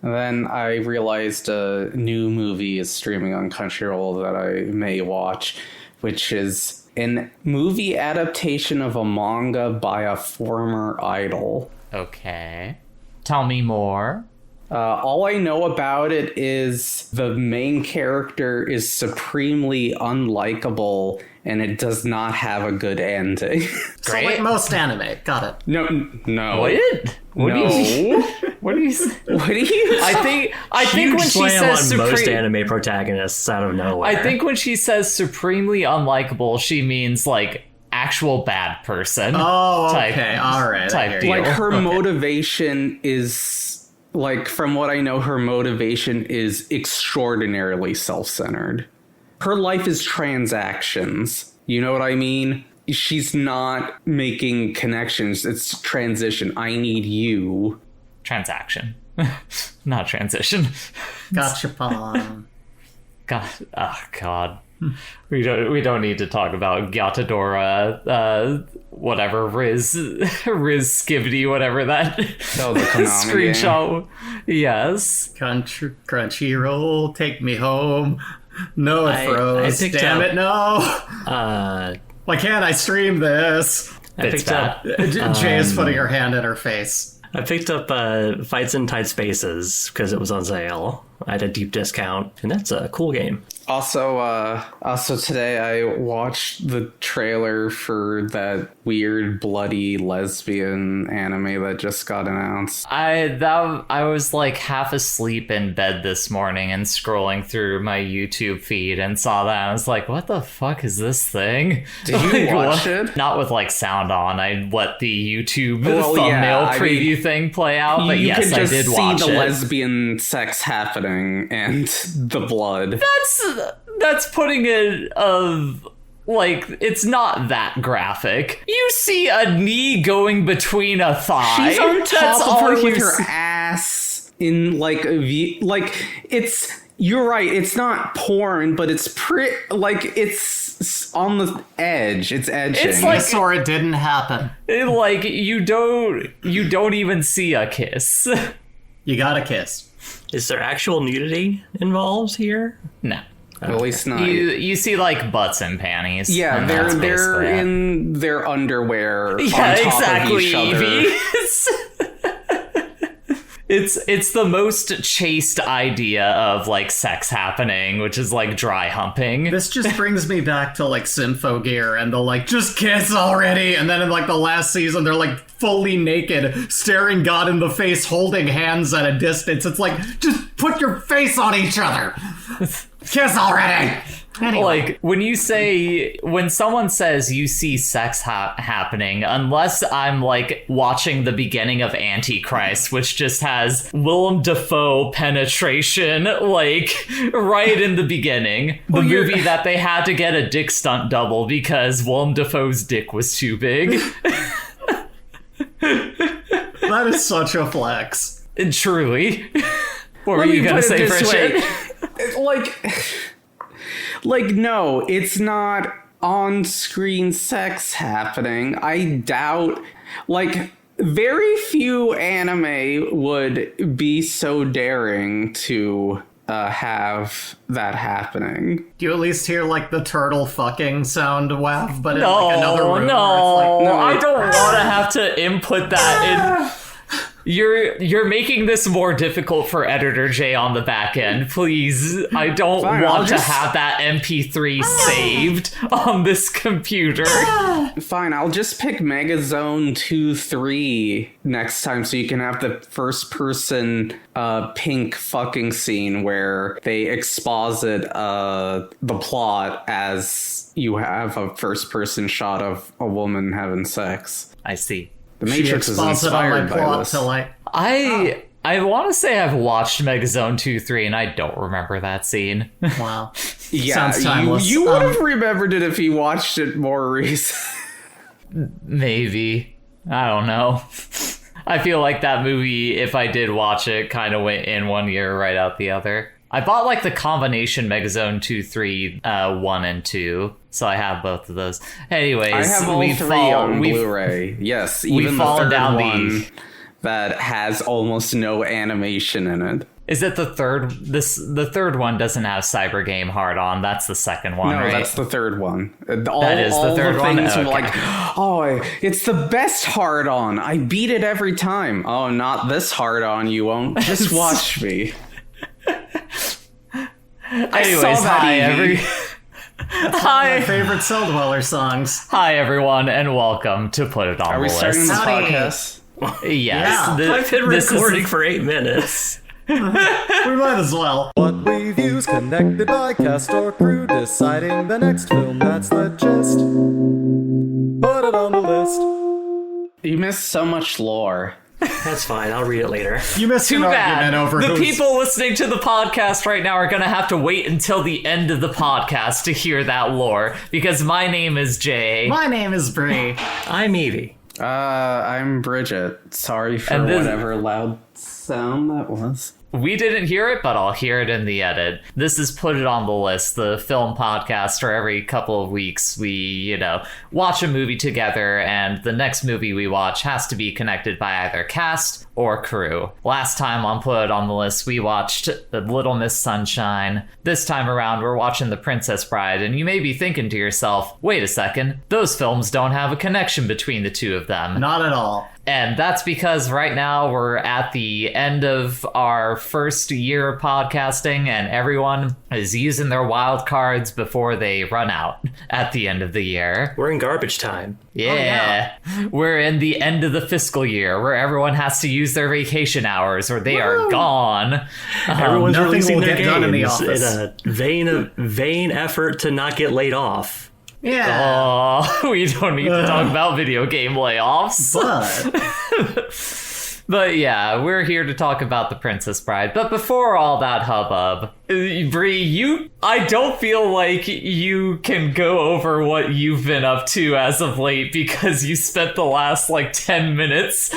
And then I realized a new movie is streaming on Crunchyroll that I may watch, which is a movie adaptation of a manga by a former idol. Okay. Tell me more. All I know about it is the main character is supremely unlikable and it does not have a good ending. So like most anime. Got it. No. What? What do you? What do you? What do you? I think when she says on most anime protagonists out of nowhere. I think when she says supremely unlikable, she means like actual bad person. Oh, okay. All right. Type deal. Like her motivation is, like, from what I know, her motivation is extraordinarily self-centered. Her life is transactions. You know what I mean? She's not making connections. It's transition. I need you. Transaction. Not transition. Gotcha, Pawn. God. Oh, God. We don't need to talk about Gyatadora, whatever, Riz Skibidi, whatever that Oh, the Konami screenshot. Yes. Crunchyroll, take me home. No, it froze. Damn it, no. Why can't I stream this? I picked up. Jay is putting her hand in her face. I picked up Fights in Tight Spaces because it was on sale. I had a deep discount, and that's a cool game. Also today I watched the trailer for that weird bloody lesbian anime that just got announced. I was like half asleep in bed this morning and scrolling through my YouTube feed and saw that. And I was like, what the fuck is this thing? Did you watch it? Not with like sound on. I let the YouTube thumbnail preview thing play out. But yes, I did watch it. You can just see the lesbian sex happening and the blood. That's putting it like, it's not that graphic. You see a knee going between a thigh. She's on top of her with her ass in like a view. Like, it's, you're right, it's not porn, but it's it's on the edge. It's edging. It's like, or it didn't happen. Like, you don't even see a kiss. You got a kiss. Is there actual nudity involved here? No. At least not. You see like butts and panties. Yeah, they're in their underwear. Yeah, on top exactly. Of each other. It's the most chaste idea of like sex happening, which is like dry humping. This just brings me back to like Symphogear and they'll like just kiss already, and then in like the last season they're like fully naked, staring God in the face, holding hands at a distance. It's like, just put your face on each other. Kiss already. Anyway. Like, when someone says you see sex happening, unless I'm like watching the beginning of Antichrist, which just has Willem Dafoe penetration, like right in the beginning, the movie that they had to get a dick stunt double because Willem Dafoe's dick was too big. That is such a flex. Truly. What were you gonna say, Bridget? Like, no, it's not on-screen sex happening. I doubt, like, very few anime would be so daring to have that happening. Do you at least hear, like, the turtle fucking sound wav, but in, like, another room? No, like, I don't want to have to input that in. You're making this more difficult for Editor J on the back end. Please, I don't want to have that MP3 saved on this computer. Fine, I'll just pick Megazone 2-3 next time so you can have the first person pink fucking scene where they exposit the plot as you have a first person shot of a woman having sex. I see. The Matrix is inspired by this. I want to say I've watched Megazone 2-3 and I don't remember that scene. Wow. Yeah, sounds timeless. You would have remembered it if you watched it more recently. Maybe. I don't know. I feel like that movie, if I did watch it, kind of went in one year, right out the other. I bought like the combination Megazone 2-3 1 and 2, so I have both of those. Anyways, I have all three on Blu-ray. Yes, even the third one that has almost no animation in it. Is it the third? The third one doesn't have Cyber Game Hard On. That's the second one, No, right? that's the third one. That is the third one? Things were Okay. like, oh, it's the best hard on. I beat it every time. Oh, not this hard on. You won't. Just watch me. Anyways, that, hi Evie. My Hi, favorite Cell Dweller songs. hi everyone, and welcome to Put It On Are the we starting List. the Howdy. podcast? Yes, Yeah. I've been this is- recording for 8 minutes. We might as well. What reviews connected by cast or crew, deciding the next film, that's the gist. Put it on the list. You missed so much lore. That's fine. I'll read it later. You missed Too an bad. argument over The who's... people listening to the podcast right now are going to have to wait until the end of the podcast to hear that lore, because my name is Jay. My name is Bree. I'm Evie. I'm Bridget. Sorry for And this- whatever loud sound that was. We didn't hear it, but I'll hear it in the edit. This is Put It On the List, the film podcast where every couple of weeks we, watch a movie together, and the next movie we watch has to be connected by either cast or crew. Last time on Put It On the List, we watched The Little Miss Sunshine. This time around, we're watching The Princess Bride, and you may be thinking to yourself, wait a second, those films don't have a connection between the two of them. Not at all. And that's because right now we're at the end of our first year of podcasting, and everyone is using their wild cards before they run out at the end of the year. We're in garbage time. Yeah. We're in the end of the fiscal year where everyone has to use their vacation hours or they are gone. Everyone's nothing releasing will their get done in the games office. in a vain effort to not get laid off. Yeah. Oh, we don't need to talk about video game layoffs. But But yeah, we're here to talk about The Princess Bride. But before all that hubbub, Bree, I don't feel like you can go over what you've been up to as of late because you spent the last 10 minutes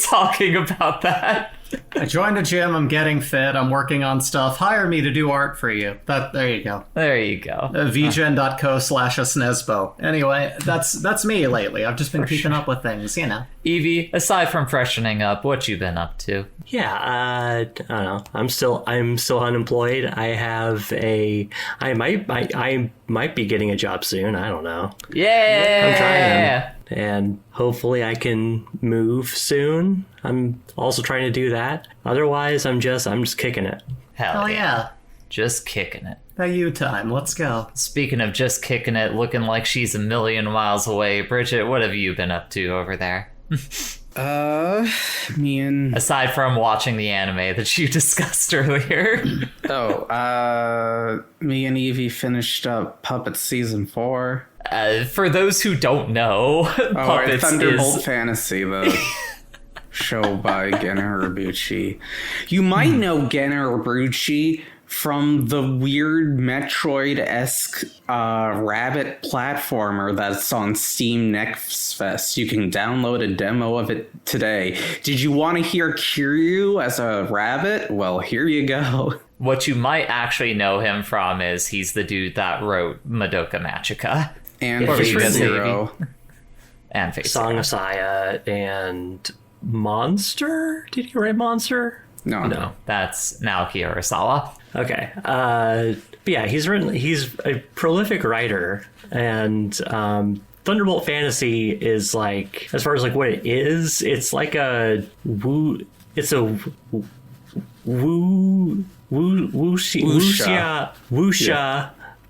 talking about that. I joined a gym. I'm getting fit. I'm working on stuff. Hire me to do art for you. There you go. There you go. vgen.co/asnesbo. Anyway, that's me lately. I've just been keeping up with things, Evie, aside from freshening up, what you been up to? Yeah, I don't know. I'm still unemployed. I might be getting a job soon. I don't know. Yeah! I'm trying. And hopefully I can move soon. I'm also trying to do that. Otherwise, I'm just kicking it. Hell Oh yeah. Just kicking it. That you time. Let's go. Speaking of just kicking it, looking like she's a million miles away, Bridget, what have you been up to over there? Me and Aside from watching the anime that you discussed earlier. me and Evie finished up Puppets season 4. For those who don't know, Puppets Thunderbolt is... Fantasy, the show by Genna Urobuchi. You might know Genna Urobuchi from the weird Metroid-esque rabbit platformer that's on Steam Next Fest. You can download a demo of it today. Did you want to hear Kiryu as a rabbit? Well, here you go. What you might actually know him from is he's the dude that wrote Madoka Magica. And Or Fate Fate Zero. And Face Song of Saya and Monster? Did he write Monster? No. That's Naoki Urasawa. Okay. But yeah, he's a prolific writer, and Thunderbolt Fantasy is as far as what it is, it's like a wuxia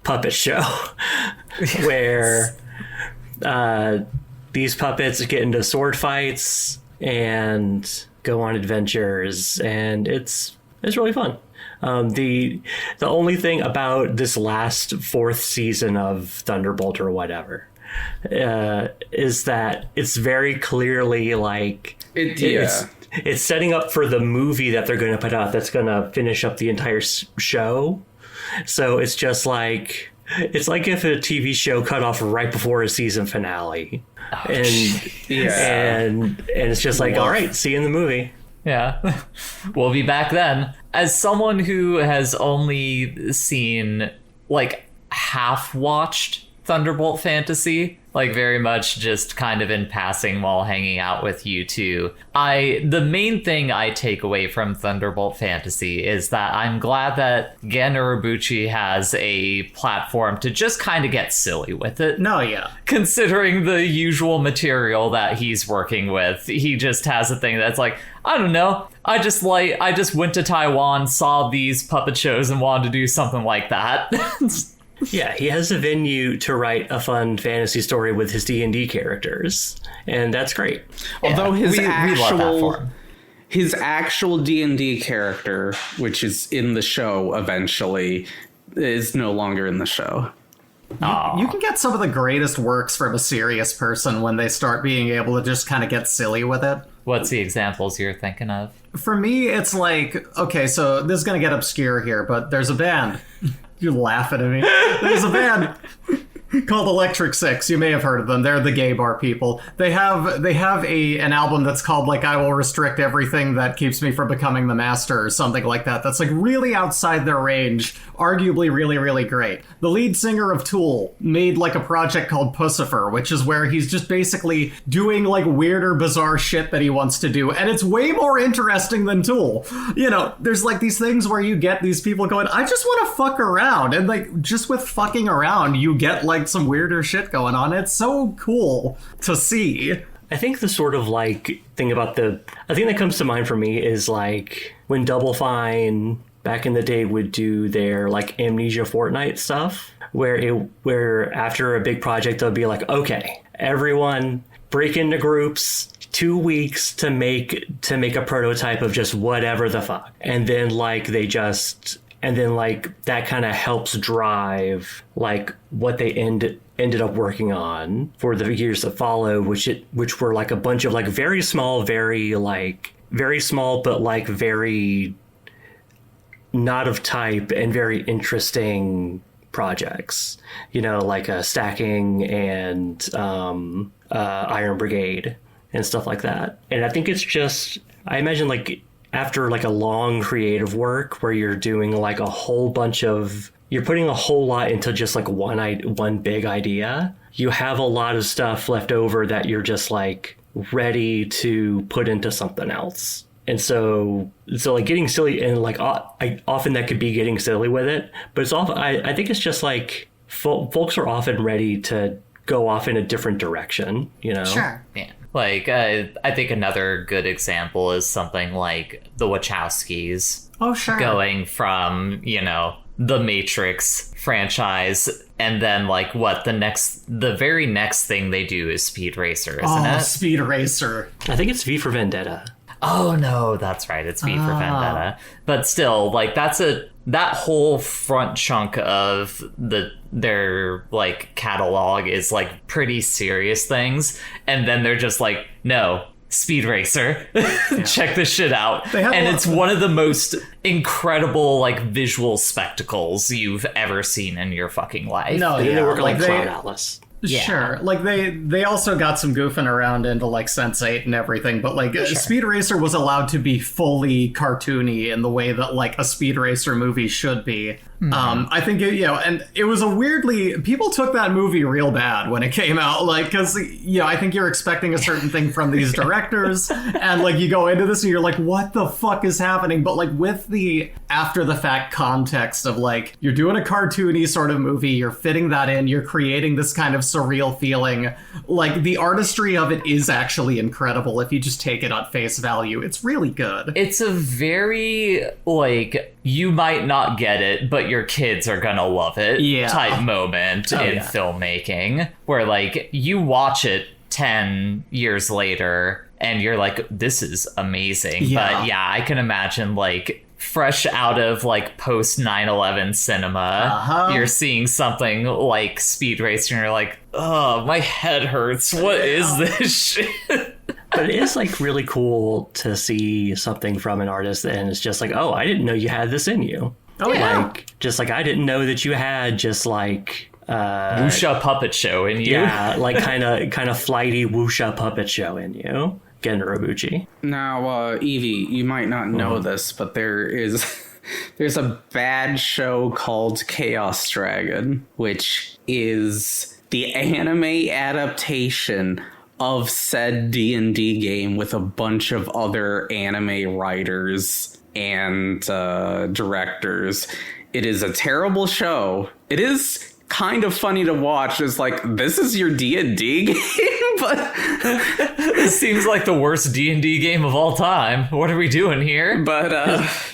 puppet show where these puppets get into sword fights and go on adventures, and it's really fun. The only thing about this last 4th season of Thunderbolt or whatever is that it's very clearly it's setting up for the movie that they're going to put out that's going to finish up the entire show. So it's just it's like if a TV show cut off right before a season finale. And it's just all right, see you in the movie. Yeah. We'll be back then. As someone who has only seen, half watched Thunderbolt Fantasy, like very much just kind of in passing while hanging out with you two. The main thing I take away from Thunderbolt Fantasy is that I'm glad that Gen Urobuchi has a platform to just kind of get silly with it. No, yeah. Considering the usual material that he's working with, he just has a thing that's like, I don't know, I just went to Taiwan, saw these puppet shows, and wanted to do something like that. Yeah, he has a venue to write a fun fantasy story with his D&D characters, and that's great. Although his we love that for him. his actual D&D character, which is in the show eventually, is no longer in the show. You can get some of the greatest works from a serious person when they start being able to just kind of get silly with it. What's the examples you're thinking of? For me, it's like, okay, so this is going to get obscure here, but there's a band. You're laughing at me. There's a band called Electric Six. You may have heard of them. They're the gay bar people. They have an album that's called like I Will Restrict Everything That Keeps Me From Becoming the Master or something like that. That's like really outside their range, arguably really, really great. The lead singer of Tool made like a project called Pussifer, which is where he's just basically doing like weirder, bizarre shit that he wants to do. And it's way more interesting than Tool. You know, there's like these things where you get these people going, I just want to fuck around. And like just with fucking around, you get like some weirder shit going on. It's so cool to see. I think the sort of like thing about a thing that comes to mind for me is like when Double Fine back in the day would do their like Amnesia Fortnite stuff, where after a big project they'll be like, okay, everyone break into groups, 2 weeks to make a prototype of just whatever the fuck, and then that kind of helps drive like what they ended up working on for the years that follow, which were like a bunch of like very small but like very not of type and very interesting projects, you know, like Stacking and Iron Brigade and stuff like that. And I think it's just, I imagine like after like a long creative work where you're doing like a whole bunch of, you're putting a whole lot into just like one big idea, you have a lot of stuff left over that you're just like ready to put into something else. And so like getting silly, and like often that could be getting silly with it, but it's often, I think it's just like folks are often ready to go off in a different direction, you know? Sure. Yeah. Like, I think another good example is something like the Wachowskis. Oh, sure. Going from, you know, the Matrix franchise, and then like the very next thing they do is Speed Racer, isn't it? Speed Racer. I think it's V for Vendetta. Oh no, that's right. It's V for Vendetta. But still, like that whole front chunk of their like catalog is like pretty serious things, and then they're just like, no, Speed Racer. Check this shit out. And it's one of the most incredible like visual spectacles you've ever seen in your fucking life. No, And then yeah, they work on like they- Cloud Atlas. Yeah. Sure. Like they also got some goofing around into like Sense8 and everything, but like Speed Racer was allowed to be fully cartoony in the way that like a Speed Racer movie should be. I think and it was people took that movie real bad when it came out, like, because I think you're expecting a certain thing from these directors, and like you go into this and you're like, what the fuck is happening? But like with the after the fact context of like you're doing a cartoony sort of movie, you're fitting that in, you're creating this kind of surreal feeling, like the artistry of it is actually incredible if you just take it on face value. It's really good. It's a very like, you might not get it, but your kids are gonna love it type moment in filmmaking, where like you watch it 10 years later and you're like, this is amazing. But I can imagine like fresh out of like post 9/11 cinema, you're seeing something like Speed Racer and you're like, oh, my head hurts. What is this shit? But it is like really cool to see something from an artist and it's just like, oh, I didn't know you had this in you. Oh yeah. Like, just like I didn't know that you had just like Wuxia puppet show in you. yeah, like kind of flighty wuxia puppet show in you. Gen Urobuchi. Now, Evie, you might not know this, but there's a bad show called Chaos Dragon, which is the anime adaptation of said D&D game with a bunch of other anime writers and directors. It is a terrible show. It is kind of funny to watch. It's like, this is your D&D game? But This seems like the worst D&D game of all time. What are we doing here? but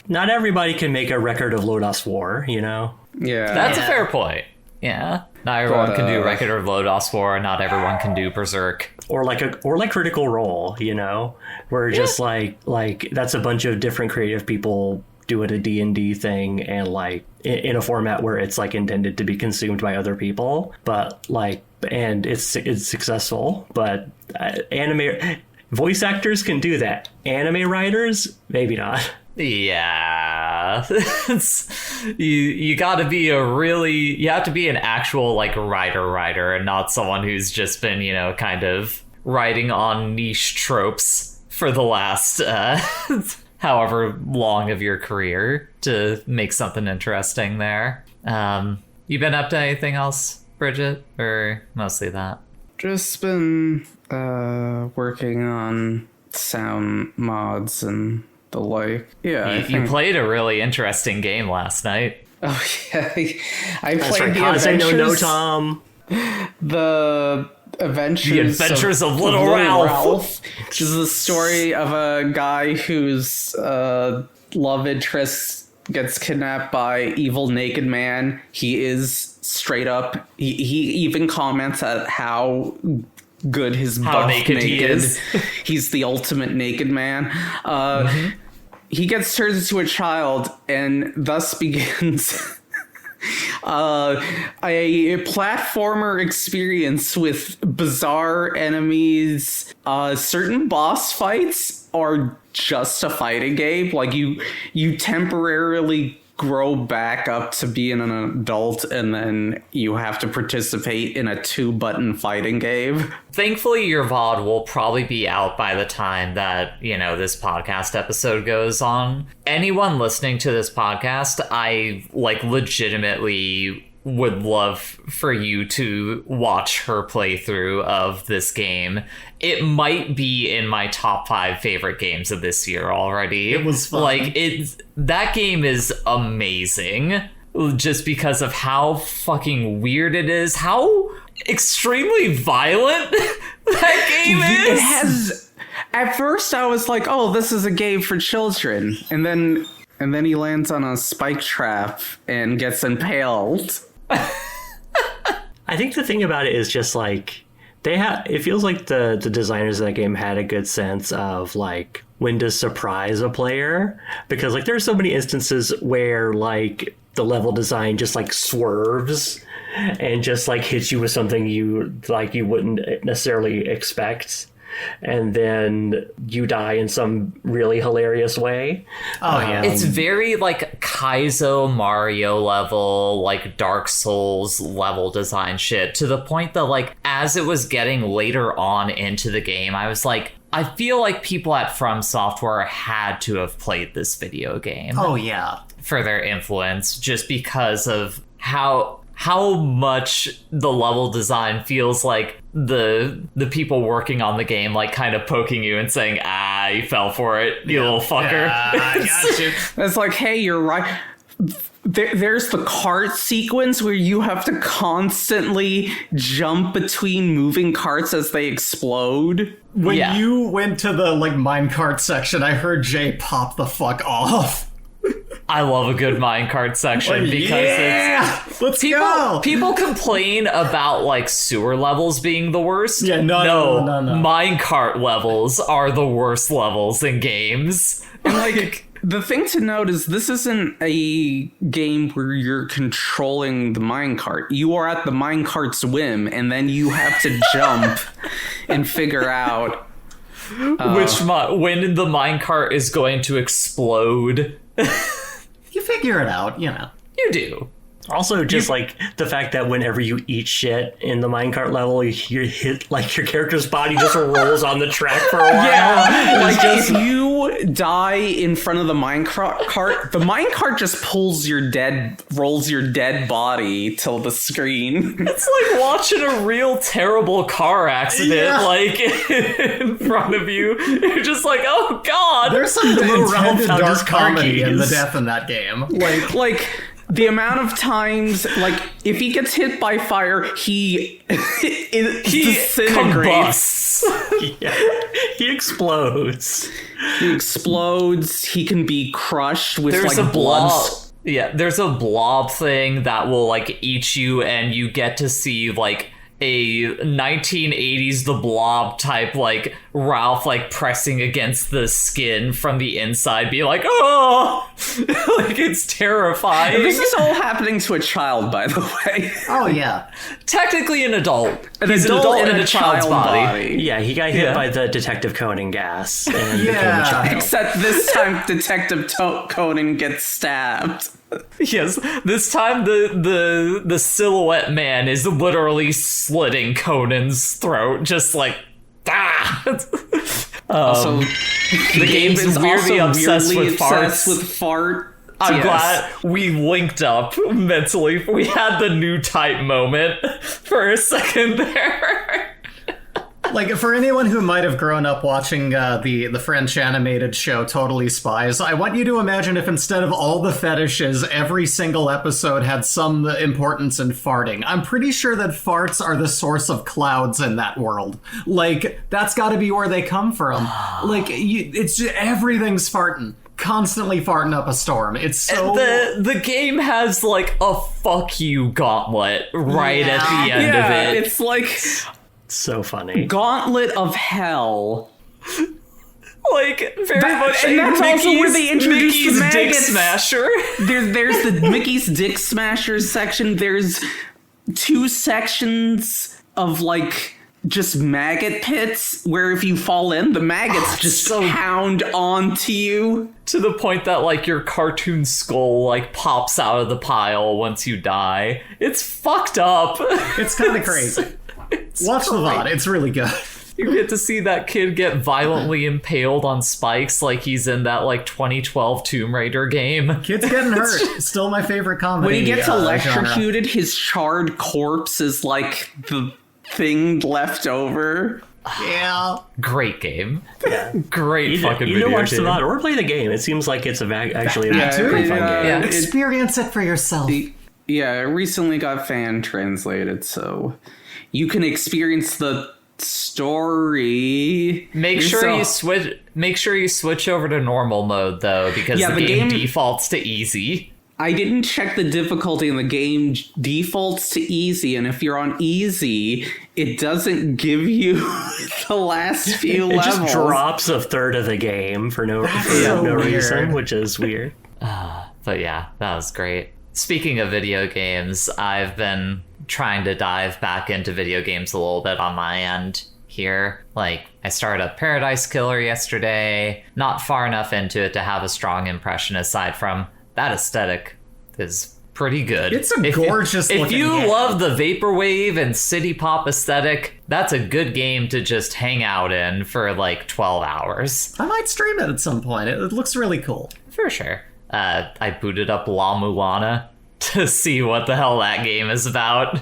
Not everybody can make a record of Lodos War, you know? yeah. That's a fair point. Yeah. Not everyone But, can do Record of Lodos War, and not everyone can do Berserk. Or like Critical Role, you know? Where just like that's a bunch of different creative people doing a D&D thing, and like in a format where it's like intended to be consumed by other people, but like, and it's successful. But anime voice actors can do that. Anime writers, maybe not. Yeah. you gotta be you have to be an actual like writer and not someone who's just been, you know, kind of writing on niche tropes for the last however long of your career to make something interesting there. You been up to anything else, Bridget, or mostly that? Just been working on sound mods and the like. Yeah, You played a really interesting game last night. Oh yeah, I That's played right. the Kaze no adventures. Tom. The Adventures of Little Ralph. Which is the story of a guy whose love interest gets kidnapped by evil naked man. He is straight up. He even comments at how good his How buff naked make he is. He's the ultimate naked man. He gets turned into a child, and thus begins a platformer experience with bizarre enemies. Certain boss fights are just a fighting game. Like you temporarily grow back up to being an adult, and then you have to participate in a 2-button fighting game. Thankfully, your VOD will probably be out by the time that, you know, this podcast episode goes on. Anyone listening to this podcast, I, like, legitimately would love for you to watch her playthrough of this game. It might be in my top 5 favorite games of this year already. It was fun. Like, that game is amazing just because of how fucking weird it is, how extremely violent that game is. It has. At first, I was like, "Oh, this is a game for children," and then he lands on a spike trap and gets impaled. I think the thing about it is just like it feels like the designers of that game had a good sense of like when to surprise a player, because like there's so many instances where like the level design just like swerves and just like hits you with something you wouldn't necessarily expect, and then you die in some really hilarious way. Oh yeah. It's very like Kaizo Mario level, like Dark Souls level design shit, to the point that like as it was getting later on into the game, I was like, I feel like people at From Software had to have played this video game Oh yeah. for their influence, just because of how much the level design feels like the people working on the game like kind of poking you and saying, you fell for it, you little fucker. I got you. It's like, hey, you're right. There's the cart sequence where you have to constantly jump between moving carts as they explode. When Yeah. you went to the like minecart section, I heard Jay pop the fuck off. I love a good minecart section because it's Let's go. people complain about like sewer levels being the worst. Yeah, no. Minecart levels are the worst levels in games. And like, the thing to note is this isn't a game where you're controlling the minecart. You are at the minecart's whim, and then you have to jump and figure out when the minecart is going to explode. You figure it out, you know. You do. Also, just like the fact that whenever you eat shit in the minecart level, you hit like your character's body just rolls on the track for a while. like if you you die in front of the minecart, the minecart just rolls your dead body till the screen. It's like watching a real terrible car accident, like in front of you. You're just like, oh god. There's some Ralph intended found his dark car comedy in the keys. death in that game. Like the amount of times, like, if he gets hit by fire, he disintegrates. combusts. Yeah. He explodes. He explodes. He can be crushed with There's like a blob. Yeah, there's a blob thing that will like eat you, and you get to see like a 1980s The Blob type, like Ralph like pressing against the skin from the inside, be like, oh, like it's terrifying. This is all happening to a child, by the way. Oh yeah. Technically an adult. An He's adult an adult in in a a child's child body. Yeah, he got hit Yeah. by the Detective Conan gas and became a Yeah. child. Except this time, Detective Conan gets stabbed. Yes, this time the silhouette man is literally slitting Conan's throat, just like ah. Also, The game's is weirdly also obsessed weirdly with farts. obsessed with fart. I'm Yes. glad we linked up mentally. We had the new type moment for a second there. Like, for anyone who might have grown up watching the French animated show Totally Spies, I want you to imagine if instead of all the fetishes, every single episode had some importance in farting. I'm pretty sure that farts are the source of clouds in that world. Like, that's gotta be where they come from. Like, it's just, everything's farting. Constantly farting up a storm. It's so... The game has like a fuck you gauntlet right at the end of Yeah, it. it's like So funny. Gauntlet of Hell. Like very much. and that's also where they introduced Mickey's the Dick maggots. Smasher. There's the Mickey's Dick Smashers section. There's 2 sections of like just maggot pits where if you fall in, the maggots just so- pound onto you. To the point that like your cartoon skull like pops out of the pile once you die. It's fucked up. It's kind of crazy. Watch the VOD. It's really good. You get to see that kid get violently impaled on spikes like he's in that like 2012 Tomb Raider game. Kids getting hurt. Still my favorite comedy. When he gets genre. electrocuted, his charred corpse is like the thing left over. Yeah. Great game. Yeah. Great fucking Either video watch the game. VOD or play the game. It seems like it's actually a pretty fun game. Yeah. Experience it for yourself. Yeah, it recently got fan translated, so you can experience the story. Make sure yourself. you switch. Make sure you switch over to normal mode though, because Yeah, the the game game- defaults to easy. I didn't check the difficulty, and the game defaults to easy. And if you're on easy, it doesn't give you the last few It levels. just drops a third of the game for no so weird. reason, which is weird. But yeah, that was great. Speaking of video games, I've been trying to dive back into video games a little bit on my end here. Like, I started up Paradise Killer yesterday, not far enough into it to have a strong impression aside from that aesthetic is pretty good. It's a gorgeous If looking you game. love the vaporwave and city pop aesthetic, that's a good game to just hang out in for like 12 hours. I might stream it at some point. It looks really cool. For sure. I booted up La Mulana to see what the hell that game is about.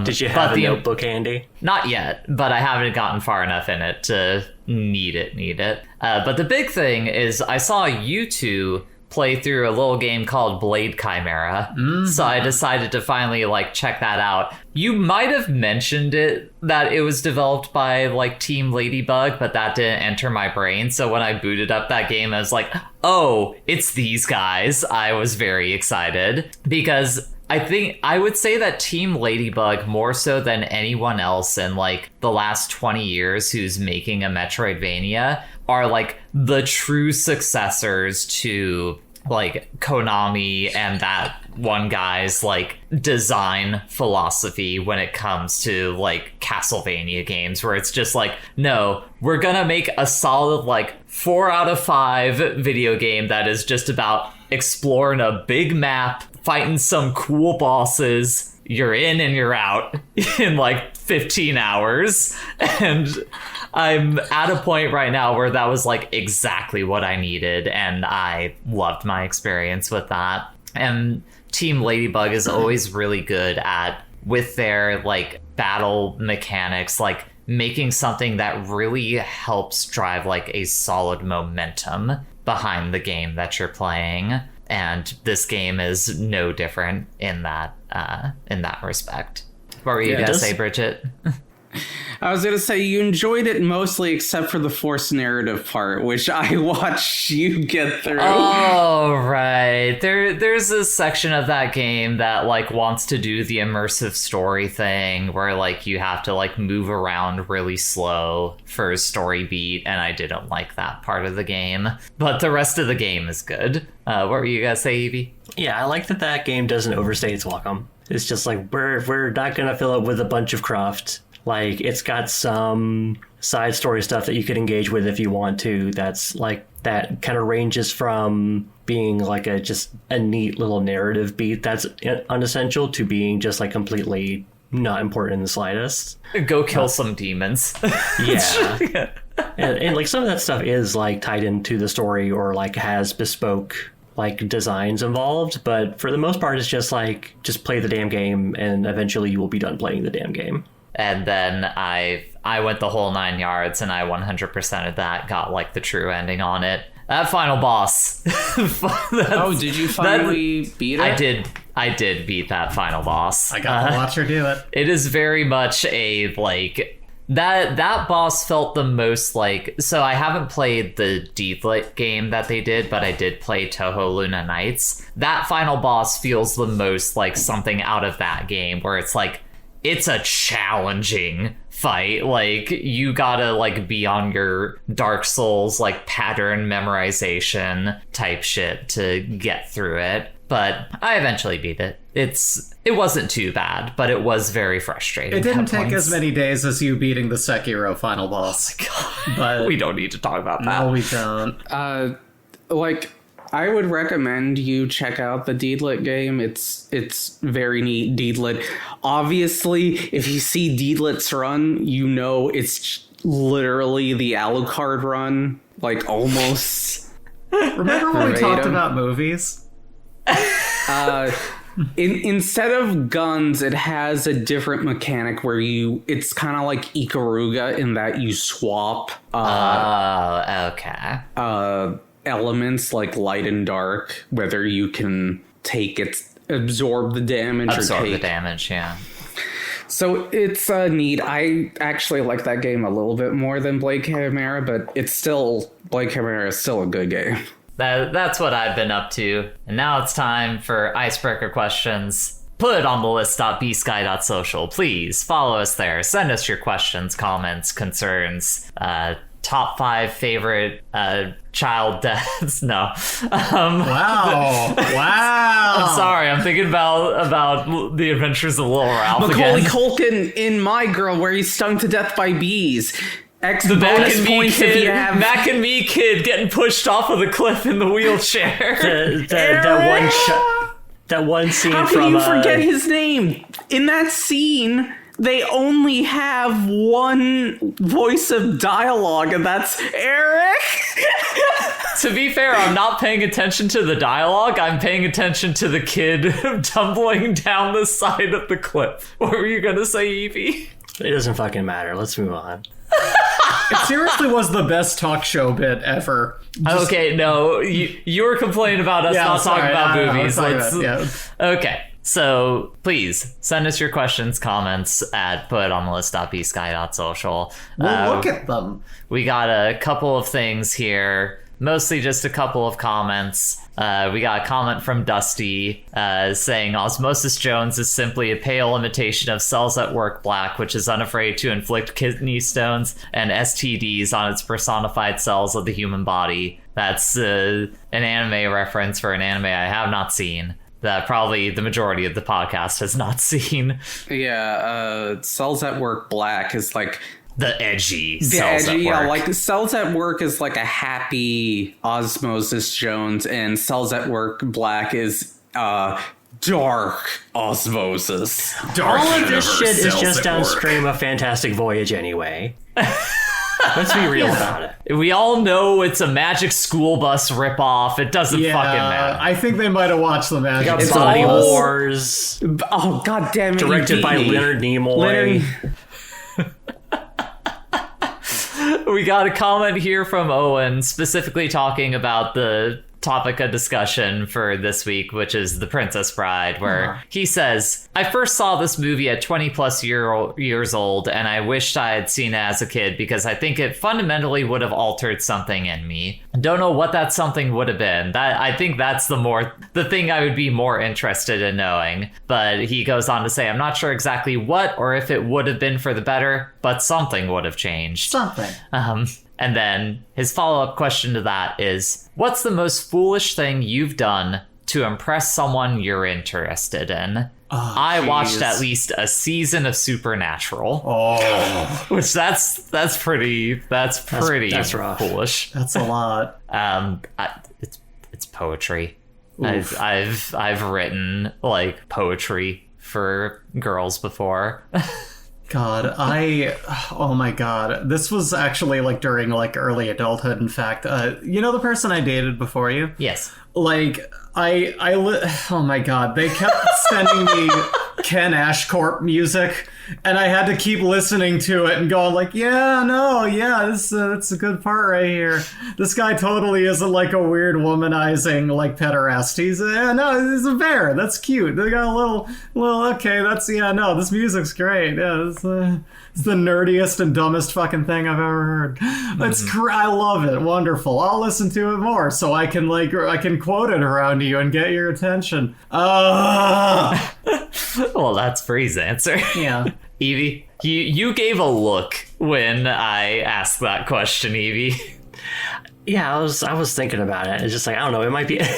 Did you but have a the- notebook handy? Not yet, but I haven't gotten far enough in it to need it. But the big thing is I saw you two play through a little game called Blade Chimera. So I decided to finally like check that out. You might have mentioned it that it was developed by like Team Ladybug, but that didn't enter my brain. So when I booted up that game, I was like, oh, it's these guys. I was very excited because I think I would say that Team Ladybug, more so than anyone else in like the last 20 years who's making a Metroidvania, are like the true successors to like Konami and that one guy's like design philosophy when it comes to like Castlevania games, where it's just like, no, we're gonna make a solid like 4 out of 5 video game that is just about exploring a big map, fighting some cool bosses. You're in and you're out in like 15 hours. And I'm at a point right now where that was like exactly what I needed, and I loved my experience with that. And Team Ladybug is always really good at, with their like battle mechanics, like making something that really helps drive like a solid momentum behind the game that you're playing. And this game is no different in that respect. What were you gonna say, Bridget? I was going to say you enjoyed it mostly except for the forced narrative part, which I watched you get through. Oh, right. There's a section of that game that like wants to do the immersive story thing where like you have to like move around really slow for a story beat, and I didn't like that part of the game. But the rest of the game is good. What were you guys say, Evie? Yeah, I like that game doesn't overstay its welcome. It's just like, we're not going to fill it with a bunch of cruft. Like, it's got some side story stuff that you could engage with if you want to. That's like, that kind of ranges from being like just a neat little narrative beat that's unessential to being just like completely not important in the slightest. Go kill some demons. Yeah. and like some of that stuff is like tied into the story or like has bespoke like designs involved, but for the most part it's just like, just play the damn game and eventually you will be done playing the damn game. And then I went the whole 9 yards, and I 100%ed that, got like the true ending on it. That final boss. Did you finally beat it? I did beat that final boss. I got to watch her do it. It is very much a like that boss felt the most like, so I haven't played the Deedlit game that they did, but I did play Toho Luna Nights. That final boss feels the most like something out of that game, where it's like, it's a challenging fight. Like, you gotta like be on your Dark Souls like pattern memorization type shit to get through it. But I eventually beat it. It wasn't too bad, but it was very frustrating. It didn't take as many days as you beating the Sekiro final boss. Oh my God. But we don't need to talk about that. No, we don't. I would recommend you check out the Deedlit game. It's very neat. Deedlit. Obviously, if you see Deedlit's run, you know it's literally the Alucard run. Like, almost. Remember when we talked about movies? Instead of guns, it has a different mechanic where it's kind of like Ikaruga in that you swap okay. Elements like light and dark, whether you can absorb the damage or take the damage. Yeah. So it's neat. I actually like that game a little bit more than Blade Chimera, but Blade Chimera is still a good game. That's what I've been up to. And now it's time for icebreaker questions. Put it on the list.bsky.social. Please follow us there. Send us your questions, comments, concerns, top 5 favorite child deaths. No. Wow. I'm sorry. I'm thinking about the Adventures of Little Ralph Macaulay again. Culkin in My Girl, where he's stung to death by bees. The Mac and Me kid, Mac and Me kid getting pushed off of the cliff in the wheelchair. That one scene How from can you forget his name? In that scene, they only have one voice of dialogue, and that's Eric. To be fair, I'm not paying attention to the dialogue. I'm paying attention to the kid tumbling down the side of the cliff. What were you gonna say, Evie? It doesn't fucking matter. Let's move on. It seriously was the best talk show bit ever. Okay, no, you were complaining about us not talking about movies. Okay. So please send us your questions, comments at putontheList.bsky.social. We'll look at them. We got a couple of things here, mostly just a couple of comments. We got a comment from Dusty saying Osmosis Jones is simply a pale imitation of Cells at Work Black, which is unafraid to inflict kidney stones and STDs on its personified cells of the human body. That's an anime reference for an anime I have not seen, that probably the majority of the podcast has not seen. Yeah, Cells at Work Black is like the edgy Cells at Work. Yeah, like Cells at Work is like a happy Osmosis Jones, and Cells at Work Black is dark Osmosis. Dark All of this shit is Cells just at downstream Work. of Fantastic Voyage anyway. Let's be real about it. We all know it's a Magic School Bus ripoff. It doesn't fucking matter. I think they might have watched the Magic. Got It's Body all- Wars, Oh, god damn it. you directed beat by me. Leonard Nimoy. Leonard- We got a comment here from Owen specifically talking about the topic of discussion for this week, which is The Princess Bride, where he says, I first saw this movie at 20 plus years old, and I wished I had seen it as a kid because I think it fundamentally would have altered something in me. Don't know what that something would have been. I think that's the thing I would be more interested in knowing. But he goes on to say, I'm not sure exactly what or if it would have been for the better, but something would have changed. Something. And then his follow-up question to that is, what's the most foolish thing you've done to impress someone you're interested in? I watched at least a season of Supernatural. Oh, Which that's pretty that's rough. foolish. that's a lot. It's poetry. I've written like poetry for girls before. God, oh my God. This was actually like during like early adulthood. In fact, you know the person I dated before you? Yes. Like, oh my God, they kept sending me Ken Ashcorp music, and I had to keep listening to it and going like, that's a good part right here. This guy totally isn't like a weird womanizing like pederast. He's a bear. That's cute. They got a little. Okay, this music's great. Yeah, it's the nerdiest and dumbest fucking thing I've ever heard. I love it. Wonderful. I'll listen to it more so I can quote it around you and get your attention. Well, that's Bree's answer. Yeah. Evie, you gave a look when I asked that question, Evie. Yeah, I was thinking about it. It's just like, I don't know. It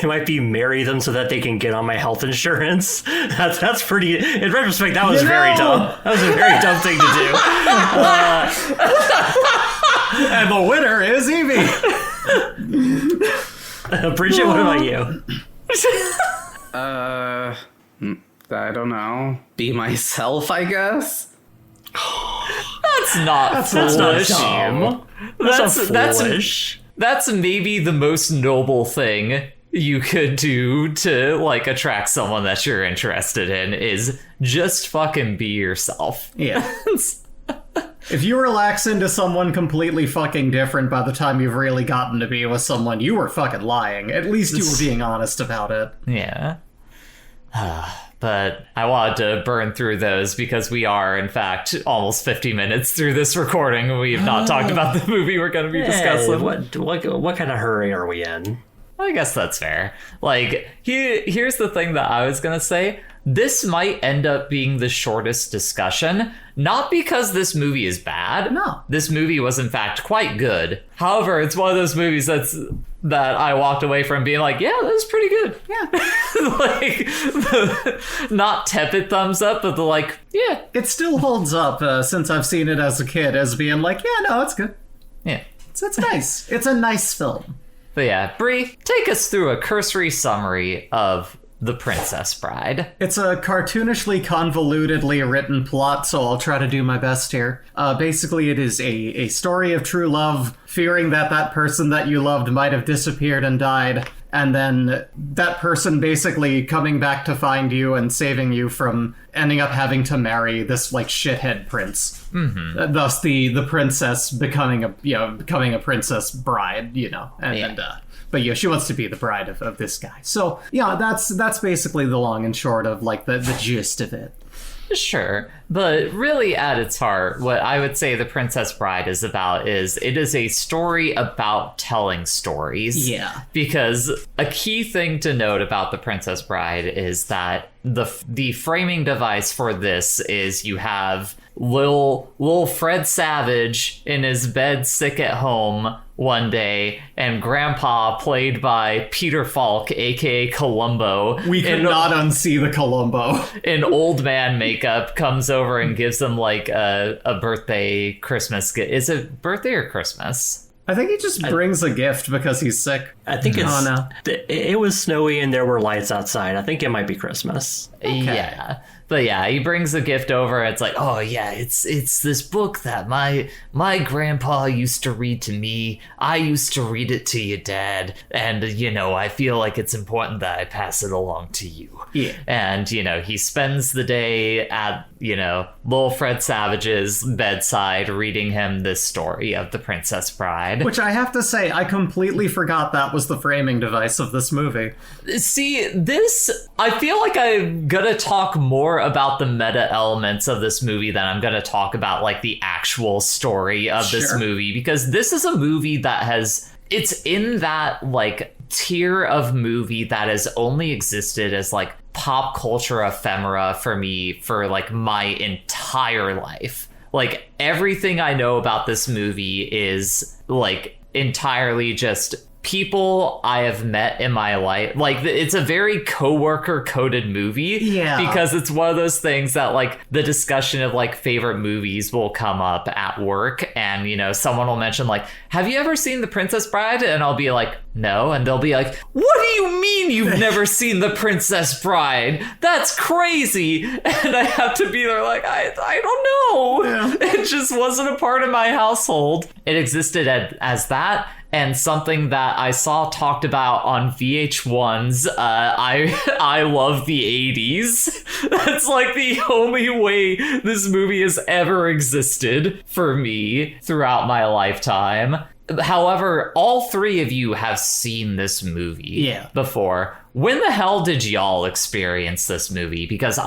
might be marry them so that they can get on my health insurance. That's pretty. In retrospect, that was very dumb. That was a very dumb thing to do. And the winner is Evie. Bridget, what about you? I don't know. Be myself, I guess. That's not foolish. dumb. That's foolish. That's maybe the most noble thing you could do to like attract someone that you're interested in is just fucking be yourself. Yeah. If you relax into someone completely fucking different by the time you've really gotten to be with someone, you were fucking lying. At least you were being honest about it. Yeah. But I wanted to burn through those because we are, in fact, almost 50 minutes through this recording and we have not talked about the movie we're going to be discussing. What kind of hurry are we in? I guess that's fair. Like, here's the thing that I was going to say. This might end up being the shortest discussion, not because this movie is bad. No. This movie was, in fact, quite good. However, it's one of those movies that I walked away from being like, yeah, that was pretty good. Yeah. Like, not tepid thumbs up, but like, yeah. It still holds up since I've seen it as a kid as being like, yeah, no, it's good. Yeah. It's nice. It's a nice film. But yeah, Bree, take us through a cursory summary of The Princess Bride. It's a cartoonishly convolutedly written plot, so I'll try to do my best here. Basically, it is a story of true love, fearing that person that you loved might have disappeared and died, and then that person basically coming back to find you and saving you from ending up having to marry this like shithead prince. Mm-hmm. Thus, the princess becoming a princess bride, but yeah, she wants to be the bride of this guy. So yeah, that's basically the long and short of like the gist of it. Sure, but really at its heart, what I would say The Princess Bride is about is it is a story about telling stories. Yeah. Because a key thing to note about The Princess Bride is that the framing device for this is you have Lil Fred Savage in his bed sick at home one day, and Grandpa, played by Peter Falk, aka Columbo. We could not unsee the Columbo. In old man makeup, comes over and gives them like a birthday Christmas gift. Is it birthday or Christmas? I think he just brings a gift because he's sick. I think it's. Oh, no. It was snowy and there were lights outside. I think it might be Christmas. Yeah. But yeah, he brings the gift over. It's like, oh yeah, it's this book that my grandpa used to read to me. I used to read it to your dad, and I feel like it's important that I pass it along to you. Yeah. And he spends the day at little Fred Savage's bedside, reading him this story of the Princess Bride. Which I have to say, I completely forgot that was the framing device of this movie. See, I feel like I'm gonna talk more about the meta elements of this movie than I'm gonna talk about like the actual story of this Sure. movie, because this is a movie that it's in that like tier of movie that has only existed as like pop culture ephemera for me for like my entire life. Like everything I know about this movie is like entirely just people I have met in my life. Like it's a very coworker coded movie. Yeah. Because it's one of those things that like the discussion of like favorite movies will come up at work, and someone will mention like, have you ever seen The Princess Bride? And I'll be like, no. And they'll be like, what do you mean you've never seen The Princess Bride? That's crazy. And I have to be there like, I don't know. Yeah. It just wasn't a part of my household. It existed as that. And something that I saw talked about on VH1's I Love the 80s. That's like the only way this movie has ever existed for me throughout my lifetime. However, all three of you have seen this movie before. When the hell did y'all experience this movie? Because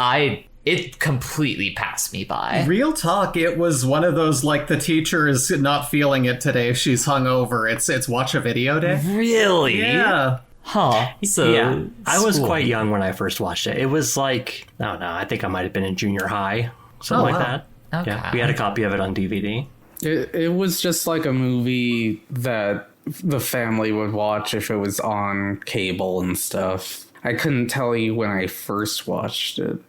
it completely passed me by. Real talk, it was one of those, like, the teacher is not feeling it today, she's hungover. It's watch a video day. Really? Yeah. Huh. So yeah, I was quite young when I first watched it. It was like, I don't know, I think I might have been in junior high, something like that. Okay. Yeah, we had a copy of it on DVD. It was just like a movie that the family would watch if it was on cable and stuff. I couldn't tell you when I first watched it.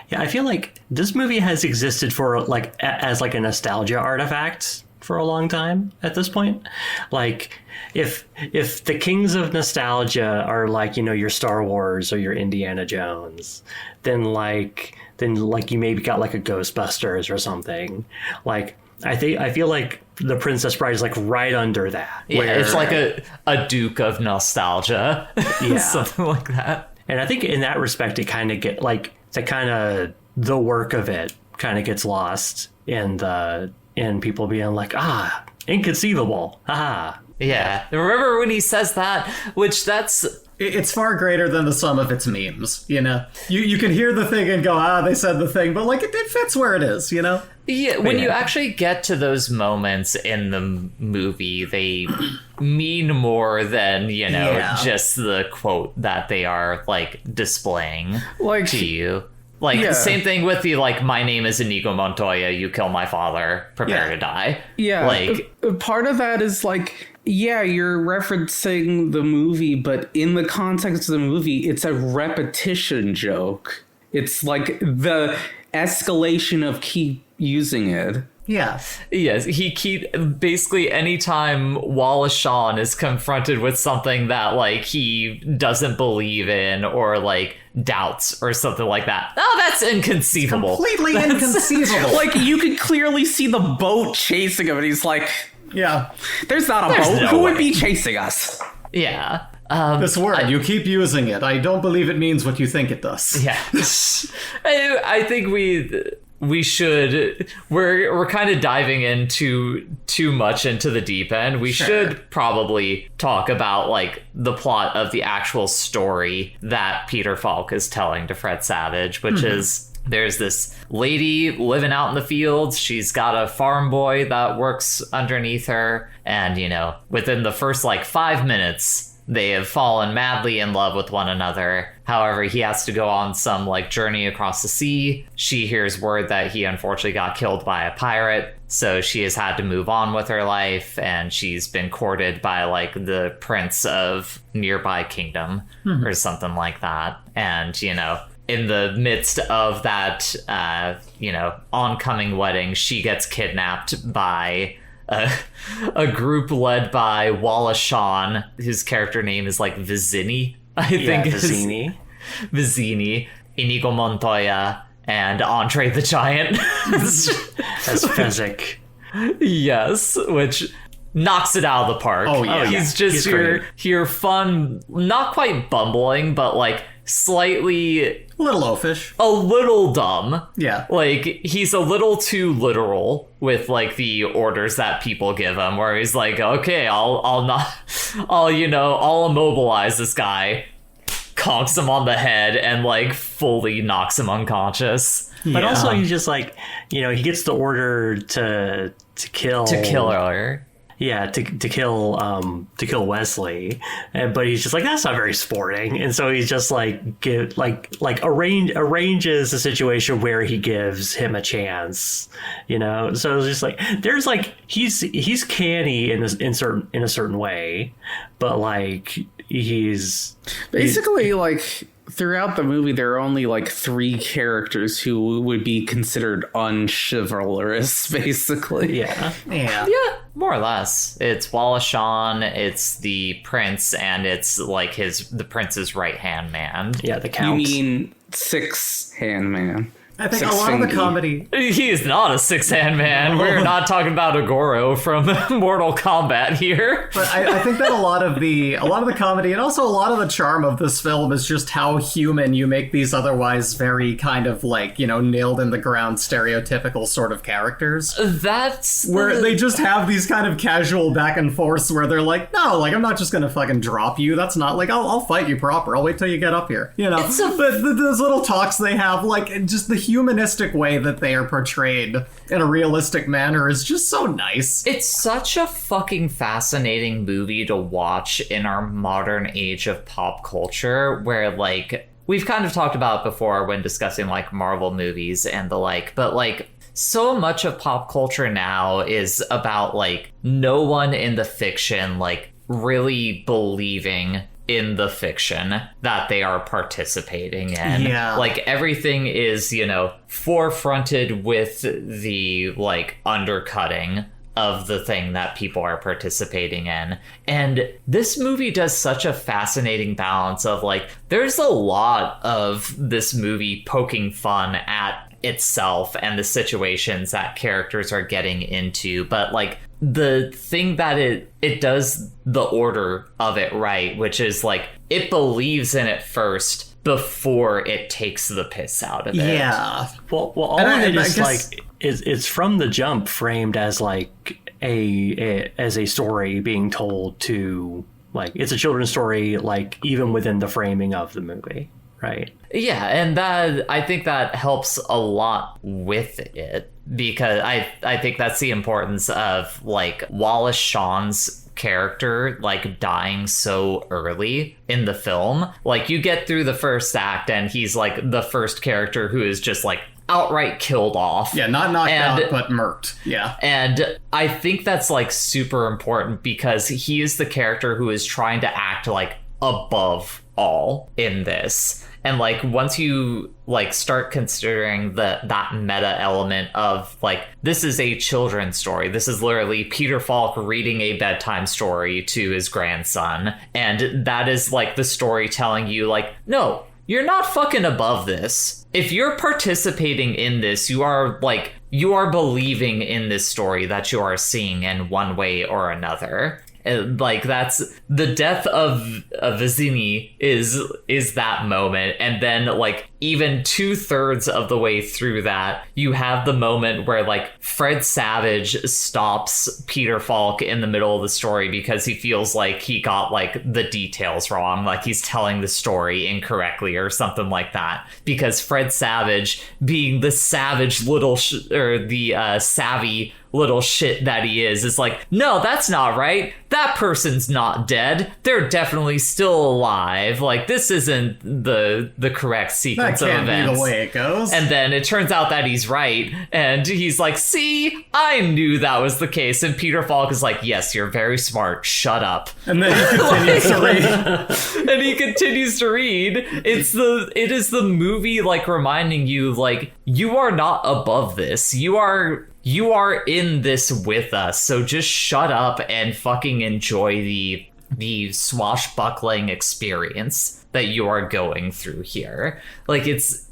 Yeah, I feel like this movie has existed for like as like a nostalgia artifact for a long time at this point. Like if the kings of nostalgia are like, your Star Wars or your Indiana Jones, then you maybe got like a Ghostbusters or something. Like I feel like The Princess Bride is like right under that. Yeah, it's like a Duke of nostalgia. Yeah. Something like that. And I think in that respect, it kind of the work of it kind of gets lost in people being like, inconceivable. Haha. Yeah. Remember when he says that? Which It's far greater than the sum of its memes, You can hear the thing and go, they said the thing, but like it fits where it is, Yeah, when you actually get to those moments in the movie, they mean more than, just the quote that they are, like, displaying to you. Like, same thing with the, like, my name is Inigo Montoya, you kill my father, prepare to die. Yeah, like, part of that is, like, you're referencing the movie, but in the context of the movie, it's a repetition joke. It's, like, the escalation of keep using it. Yeah. Yes, basically anytime Wallace Shawn is confronted with something that like he doesn't believe in or like doubts or something like that. Oh, that's inconceivable. Completely inconceivable. Like you could clearly see the boat chasing him and he's like, yeah, there's not a boat. Who would be chasing us? Yeah. This word, you keep using it. I don't believe it means what you think it does. Yeah. I think we should, we're kind of diving into too much into the deep end. We should probably talk about like the plot of the actual story that Peter Falk is telling to Fred Savage, which is there's this lady living out in the fields. She's got a farm boy that works underneath her. And, within the first like 5 minutes, they have fallen madly in love with one another. However, he has to go on some like journey across the sea. She hears word that he unfortunately got killed by a pirate. So she has had to move on with her life, and she's been courted by like the prince of nearby kingdom or something like that. And, in the midst of that, oncoming wedding, she gets kidnapped by a group led by Wallace Shawn, whose character name is like Vizzini, I think. Vizzini. Vizzini, Inigo Montoya, and Andre the Giant. As Fezzik. Yes, which knocks it out of the park. Oh, yeah. He's just He's your fun, not quite bumbling, but like slightly A little oafish. a little dumb. Yeah. Like, he's a little too literal with like the orders that people give him, where he's like, okay, I'll immobilize this guy, conks him on the head, and like fully knocks him unconscious. But also he's just like, he gets the order to kill her. Yeah, to kill Wesley, but he's just like, that's not very sporting, and so he's just like arranges a situation where he gives him a chance, So it's just like there's like he's canny in a certain way, but like he's Basically, like, throughout the movie, there are only like 3 characters who would be considered unchivalrous, basically. yeah. Yeah. Yeah, more or less. It's Wallace Shawn, it's the prince, and it's like the prince's right-hand man. Yeah, the You count. mean Six-Hand Man. I think Six a lot of the fingy. comedy. He is not a six-hand man. We're not talking about Agoro from Mortal Kombat here. But I think that a lot of the comedy and also a lot of the charm of this film is just how human you make these otherwise very kind of like, nailed in the ground stereotypical sort of characters. That's Where they just have these kind of casual back and forths where they're like, no, like, I'm not just gonna fucking drop you. That's not like, I'll fight you proper. I'll wait till you get up here. But those little talks they have, like, just the humanistic way that they are portrayed in a realistic manner is just so nice. It's such a fucking fascinating movie to watch in our modern age of pop culture, where, like, we've kind of talked about it before when discussing, like, Marvel movies and the like, but, like, so much of pop culture now is about, like, no one in the fiction, like, really believing in the fiction that they are participating in. Yeah. Like, everything is, forefronted with the, like, undercutting of the thing that people are participating in. And this movie does such a fascinating balance of, like, there's a lot of this movie poking fun at itself and the situations that characters are getting into, but like the thing that it does the order of it right, which is like it believes in it first before it takes the piss out of it. Yeah. Well, all of it is like it's from the jump framed as like as a story being told to, like, it's a children's story, like even within the framing of the movie, right? Yeah, and that I think that helps a lot with it, because I think that's the importance of like Wallace Shawn's character like dying so early in the film. Like, you get through the first act and he's like the first character who is just like outright killed off. Yeah, not knocked out, but murked. Yeah. And I think that's like super important because he is the character who is trying to act like above all in this. And like once you like start considering that meta element of like, this is a children's story. This is literally Peter Falk reading a bedtime story to his grandson. And that is like the story telling you like, no, you're not fucking above this. If you're participating in this, you are believing in this story that you are seeing in one way or another. Like, that's the death of Vizzini is that moment. And then like even 2/3 of the way through that, you have the moment where like Fred Savage stops Peter Falk in the middle of the story because he feels like he got like the details wrong, like he's telling the story incorrectly or something like that, because Fred Savage, being the savage little savvy little shit that he is like, no, that's not right. That person's not dead. They're definitely still alive. Like, this isn't the correct sequence of events. That can't be the way it goes. And then it turns out that he's right. And he's like, see, I knew that was the case. And Peter Falk is like, yes, you're very smart. Shut up. And then he continues to read. And he continues to read. It is the movie like reminding you like, you are not above this. You are in this with us. So just shut up and fucking enjoy the swashbuckling experience that you are going through here. Like it's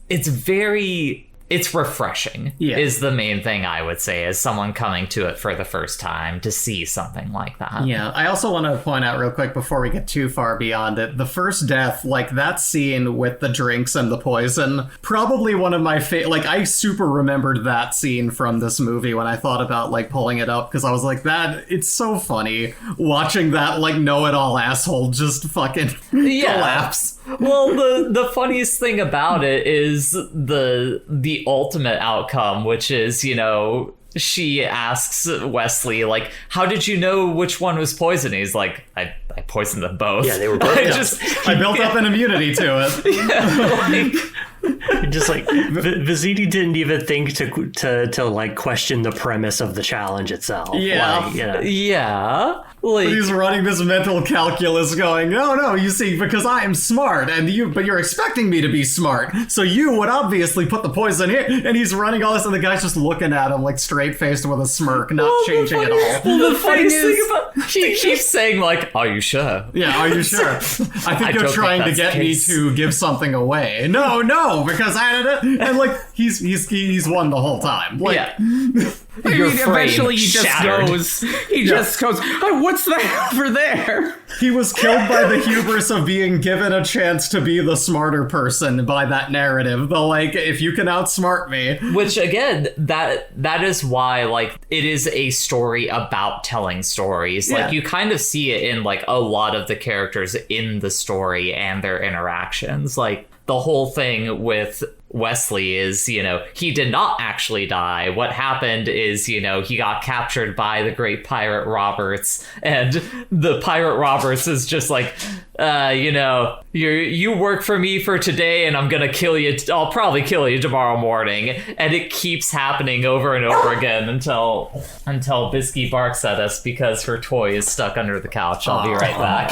refreshing is the main thing I would say as someone coming to it for the first time to see something like that. Yeah, I also want to point out real quick before we get too far beyond it, the first death, like that scene with the drinks and the poison, probably one of my like I super remembered that scene from this movie when I thought about like pulling it up, because I was like, it's so funny watching that like know-it-all asshole just fucking collapse. Well, the funniest thing about it is the ultimate outcome, which is, you know, she asks Wesley, like, how did you know which one was poison? He's like, I poisoned them both. Yeah, they were both. I built up an immunity to it. Yeah, just like Viziti didn't even think to like question the premise of the challenge itself. Yeah. Yeah. Like, but he's running this mental calculus going, no, you see, because I am smart, but you're expecting me to be smart, so you would obviously put the poison here, and he's running all this, and the guy's just looking at him, like, straight-faced with a smirk, not changing at all. Well, the funniest thing about he keeps saying, like, are you sure? Yeah, are you sure? I think you're trying to get me to give something away. No, because and, like, he's won the whole time. Like, yeah. I mean, eventually he just goes, oh, what's that over there? He was killed by the hubris of being given a chance to be the smarter person by that narrative. But, like, if you can outsmart me. Which, again, that is why, like, it is a story about telling stories. Like, you kind of see it in, like, a lot of the characters in the story and their interactions. Like, the whole thing with Wesley is, you know, he did not actually die. What happened is, you know, he got captured by the great pirate Roberts, and the pirate Roberts is just like, you know, you work for me for today, and I'm gonna kill you. I'll probably kill you tomorrow morning. And it keeps happening over and over again until Bisky barks at us because her toy is stuck under the couch. I'll be right back.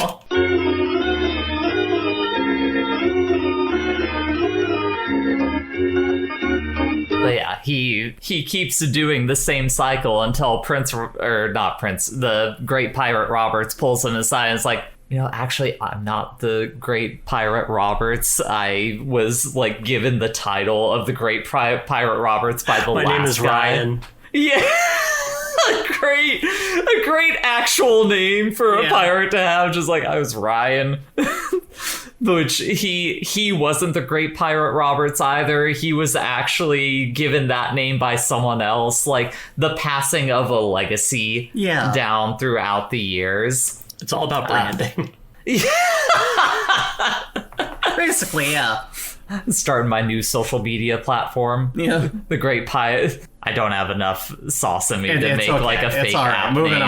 But yeah, he keeps doing the same cycle until the great pirate Roberts pulls him aside and is like, you know, actually, I'm not the great pirate Roberts. I was, like, given the title of the great pirate Roberts by the last guy. My name is Ryan. Yeah. A great actual name for a pirate to have, just like, I was Ryan. Which he wasn't the great pirate Roberts either. He was actually given that name by someone else. Like, the passing of a legacy down throughout the years. It's all about branding. Basically, yeah. Starting my new social media platform. Yeah. The Great Pirate. I don't have enough sauce in me to make like a fake app Moving name.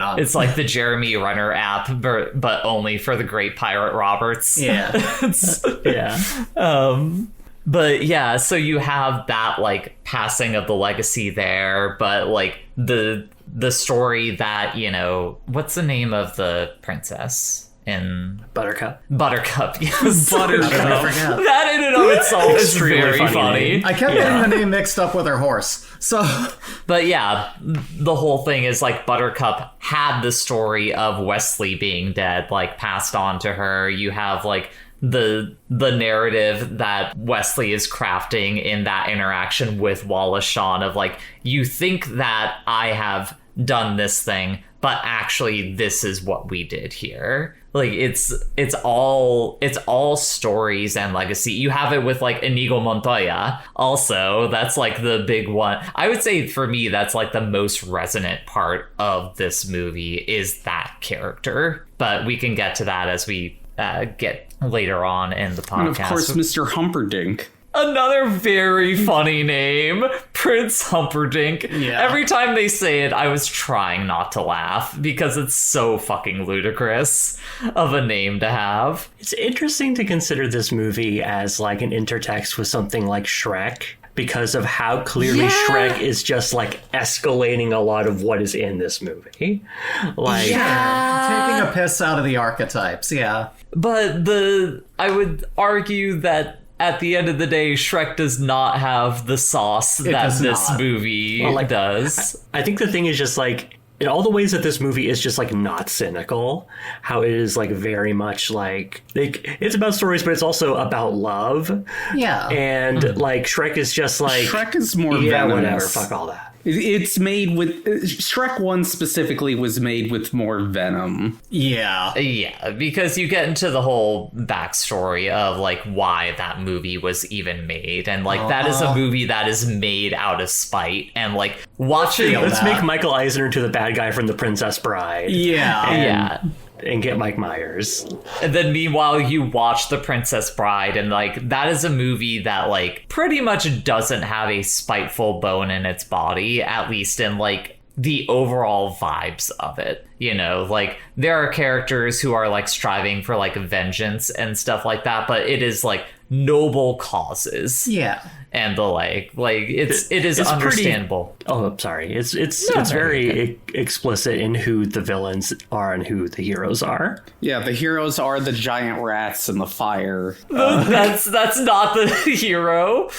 on. It's like the Jeremy Renner app, but only for the Great Pirate Roberts. Yeah. But yeah, so you have that like passing of the legacy there, but like the story that, you know, what's the name of the princess? In Buttercup, yes. Buttercup. That in and of itself is very funny. I kept getting the name mixed up with her horse. So, but yeah, the whole thing is like Buttercup had the story of Wesley being dead, like passed on to her. You have like the narrative that Wesley is crafting in that interaction with Wallace Shawn of like, you think that I have done this thing, but actually this is what we did here. Like it's all stories and legacy. You have it with like Inigo Montoya also. That's like the big one. I would say for me that's like the most resonant part of this movie is that character. But we can get to that as we get later on in the podcast. And of course, Mr. Humperdinck. Another very funny name, Prince Humperdinck. Yeah. Every time they say it, I was trying not to laugh because it's so fucking ludicrous of a name to have. It's interesting to consider this movie as like an intertext with something like Shrek, because of how clearly Shrek is just like escalating a lot of what is in this movie. Like taking a piss out of the archetypes, But I would argue that at the end of the day, Shrek does not have the sauce that does this not. movie does. I think the thing is just like in all the ways that this movie is just like not cynical, how it is like very much like it's about stories, but it's also about love. Yeah. And like Shrek is just like Shrek is more whatever, venomous. fuck all that. It's made with Shrek 1 specifically was made with more venom. Yeah. Yeah, because you get into the whole backstory of like why that movie was even made, and like that is a movie that is made out of spite, and like watching. Let's make Michael Eisner to the bad guy from The Princess Bride. Yeah. Yeah. And get Mike Myers. And then meanwhile you watch The Princess Bride, and like that is a movie that like pretty much doesn't have a spiteful bone in its body, at least in like the overall vibes of it. You know, like there are characters who are like striving for like vengeance and stuff like that, but it is like noble causes. Yeah. And the like it is it's understandable. Oh, I'm sorry. It's No, very explicit in who the villains are and who the heroes are. Yeah, the heroes are the giant rats in the fire. That's not the hero.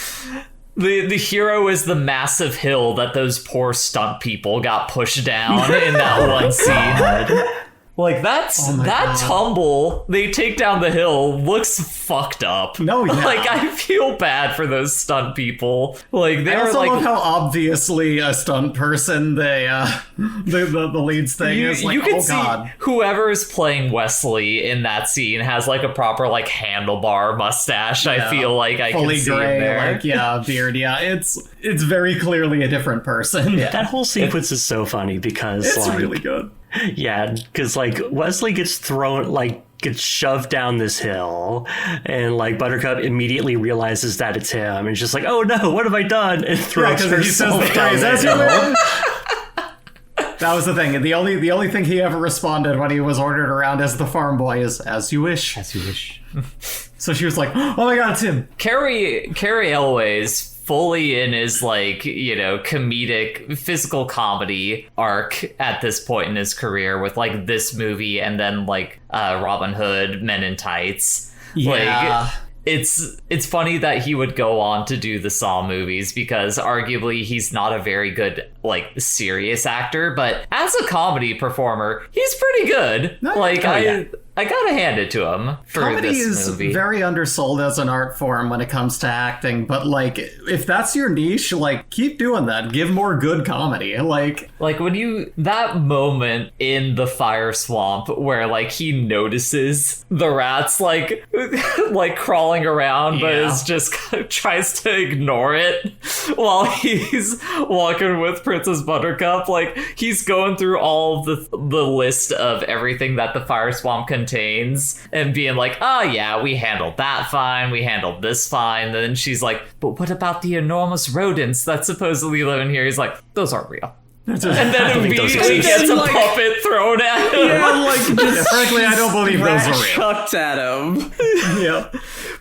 The hero is the massive hill that those poor stunt people got pushed down in that one scene. Like that tumble they take down the hill looks fucked up. No, yeah. Like I feel bad for those stunt people. Like they I were also like love how obviously a stunt person the leads thing is like, you can oh see god. whoever is playing Wesley in that scene has like a proper like handlebar mustache. I feel like I Fully can see gray, it there. like beard. Yeah, it's very clearly a different person. Yeah. That whole sequence is so funny because It's like, really good. Yeah, because like Wesley gets gets shoved down this hill, and like Buttercup immediately realizes that it's him, and she's just like, "Oh no, what have I done?" And throws because he says herself the down phrase, the "As you hill. wish." That was the thing. The only thing he ever responded when he was ordered around as the farm boy is "As you wish." As you wish. So she was like, "Oh my god, it's him!" Carrie Elway's fully in his like, you know, comedic physical comedy arc at this point in his career with like this movie and then like Robin Hood, Men in Tights. Yeah. Like it's funny that he would go on to do the Saw movies because arguably he's not a very good like serious actor, but as a comedy performer, he's pretty good. I gotta hand it to him for Comedy this is movie. very undersold as an art form when it comes to acting, but like if that's your niche, like keep doing that. Give more good comedy. Like when that moment in the fire swamp where like he notices the rats like like crawling around, but is just tries to ignore it while he's walking with Princess Buttercup. Like he's going through all of the list of everything that the fire swamp contains and being like, oh yeah, we handled that fine, we handled this fine. And then she's like, but what about the enormous rodents that supposedly live in here? He's like, those aren't real. And then immediately gets a puppet thrown at him. Yeah, like just frankly, I don't believe those are real. chucked at him. Yeah.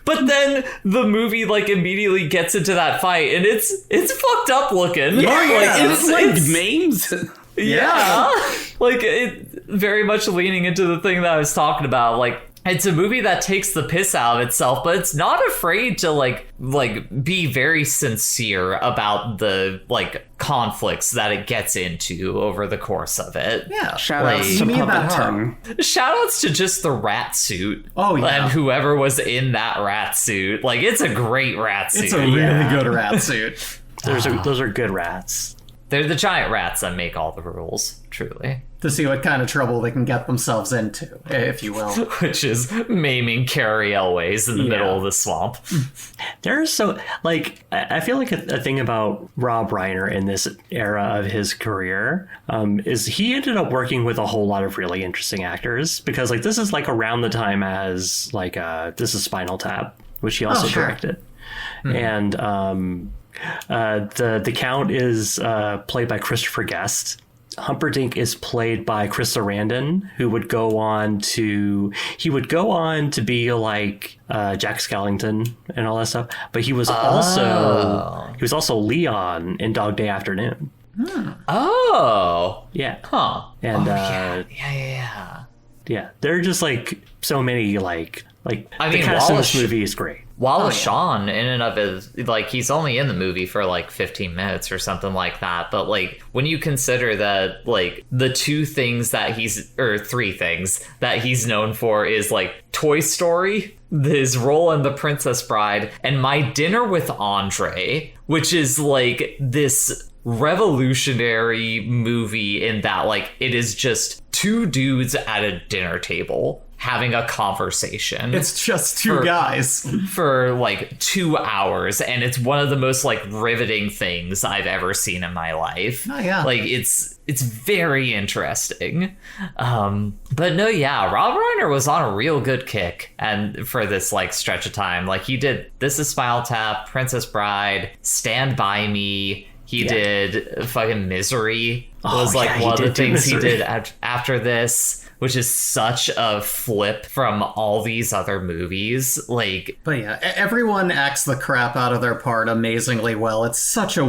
But then the movie like immediately gets into that fight and it's fucked up looking. It's like memes. Yeah. Like it very much leaning into the thing that I was talking about. Like it's a movie that takes the piss out of itself, but it's not afraid to like be very sincere about the like conflicts that it gets into over the course of it. Yeah. Shout outs You to mean that Puppet hard. Tongue. Shout outs to just the rat suit. Oh, yeah. And whoever was in that rat suit. Like it's a great rat suit. It's a really good rat suit. Those are good rats. They're the giant rats that make all the rules, truly. To see what kind of trouble they can get themselves into, if you will. Which is maiming Carrie Elways in the middle of the swamp. There's so like I feel like a thing about Rob Reiner in this era of his career is he ended up working with a whole lot of really interesting actors because like this is like around the time as like this is Spinal Tap, which he also directed, and the Count is played by Christopher Guest. Humperdinck is played by Chris Sarandon, who would go on to be like Jack Skellington and all that stuff. But he was also Leon in Dog Day Afternoon. Oh. Yeah. Huh. And Yeah. yeah, there are just like so many like I the mean, cast in this movie is great. Wallace Shawn, in and of his, like, he's only in the movie for like 15 minutes or something like that. But like, when you consider that, like, the three things that he's known for is like Toy Story, his role in The Princess Bride, and My Dinner with Andre, which is like this revolutionary movie in that, like, it is just two dudes at a dinner table having a conversation. It's just two guys for like 2 hours, and it's one of the most like riveting things I've ever seen in my life. Oh yeah. Like it's very interesting. But no, yeah, Rob Reiner was on a real good kick and for this like stretch of time. Like he did This Is Spinal Tap, Princess Bride, Stand By Me. He did fucking Misery. Was like one of the things he did after this, which is such a flip from all these other movies. Like, but yeah, everyone acts the crap out of their part amazingly well. It's such a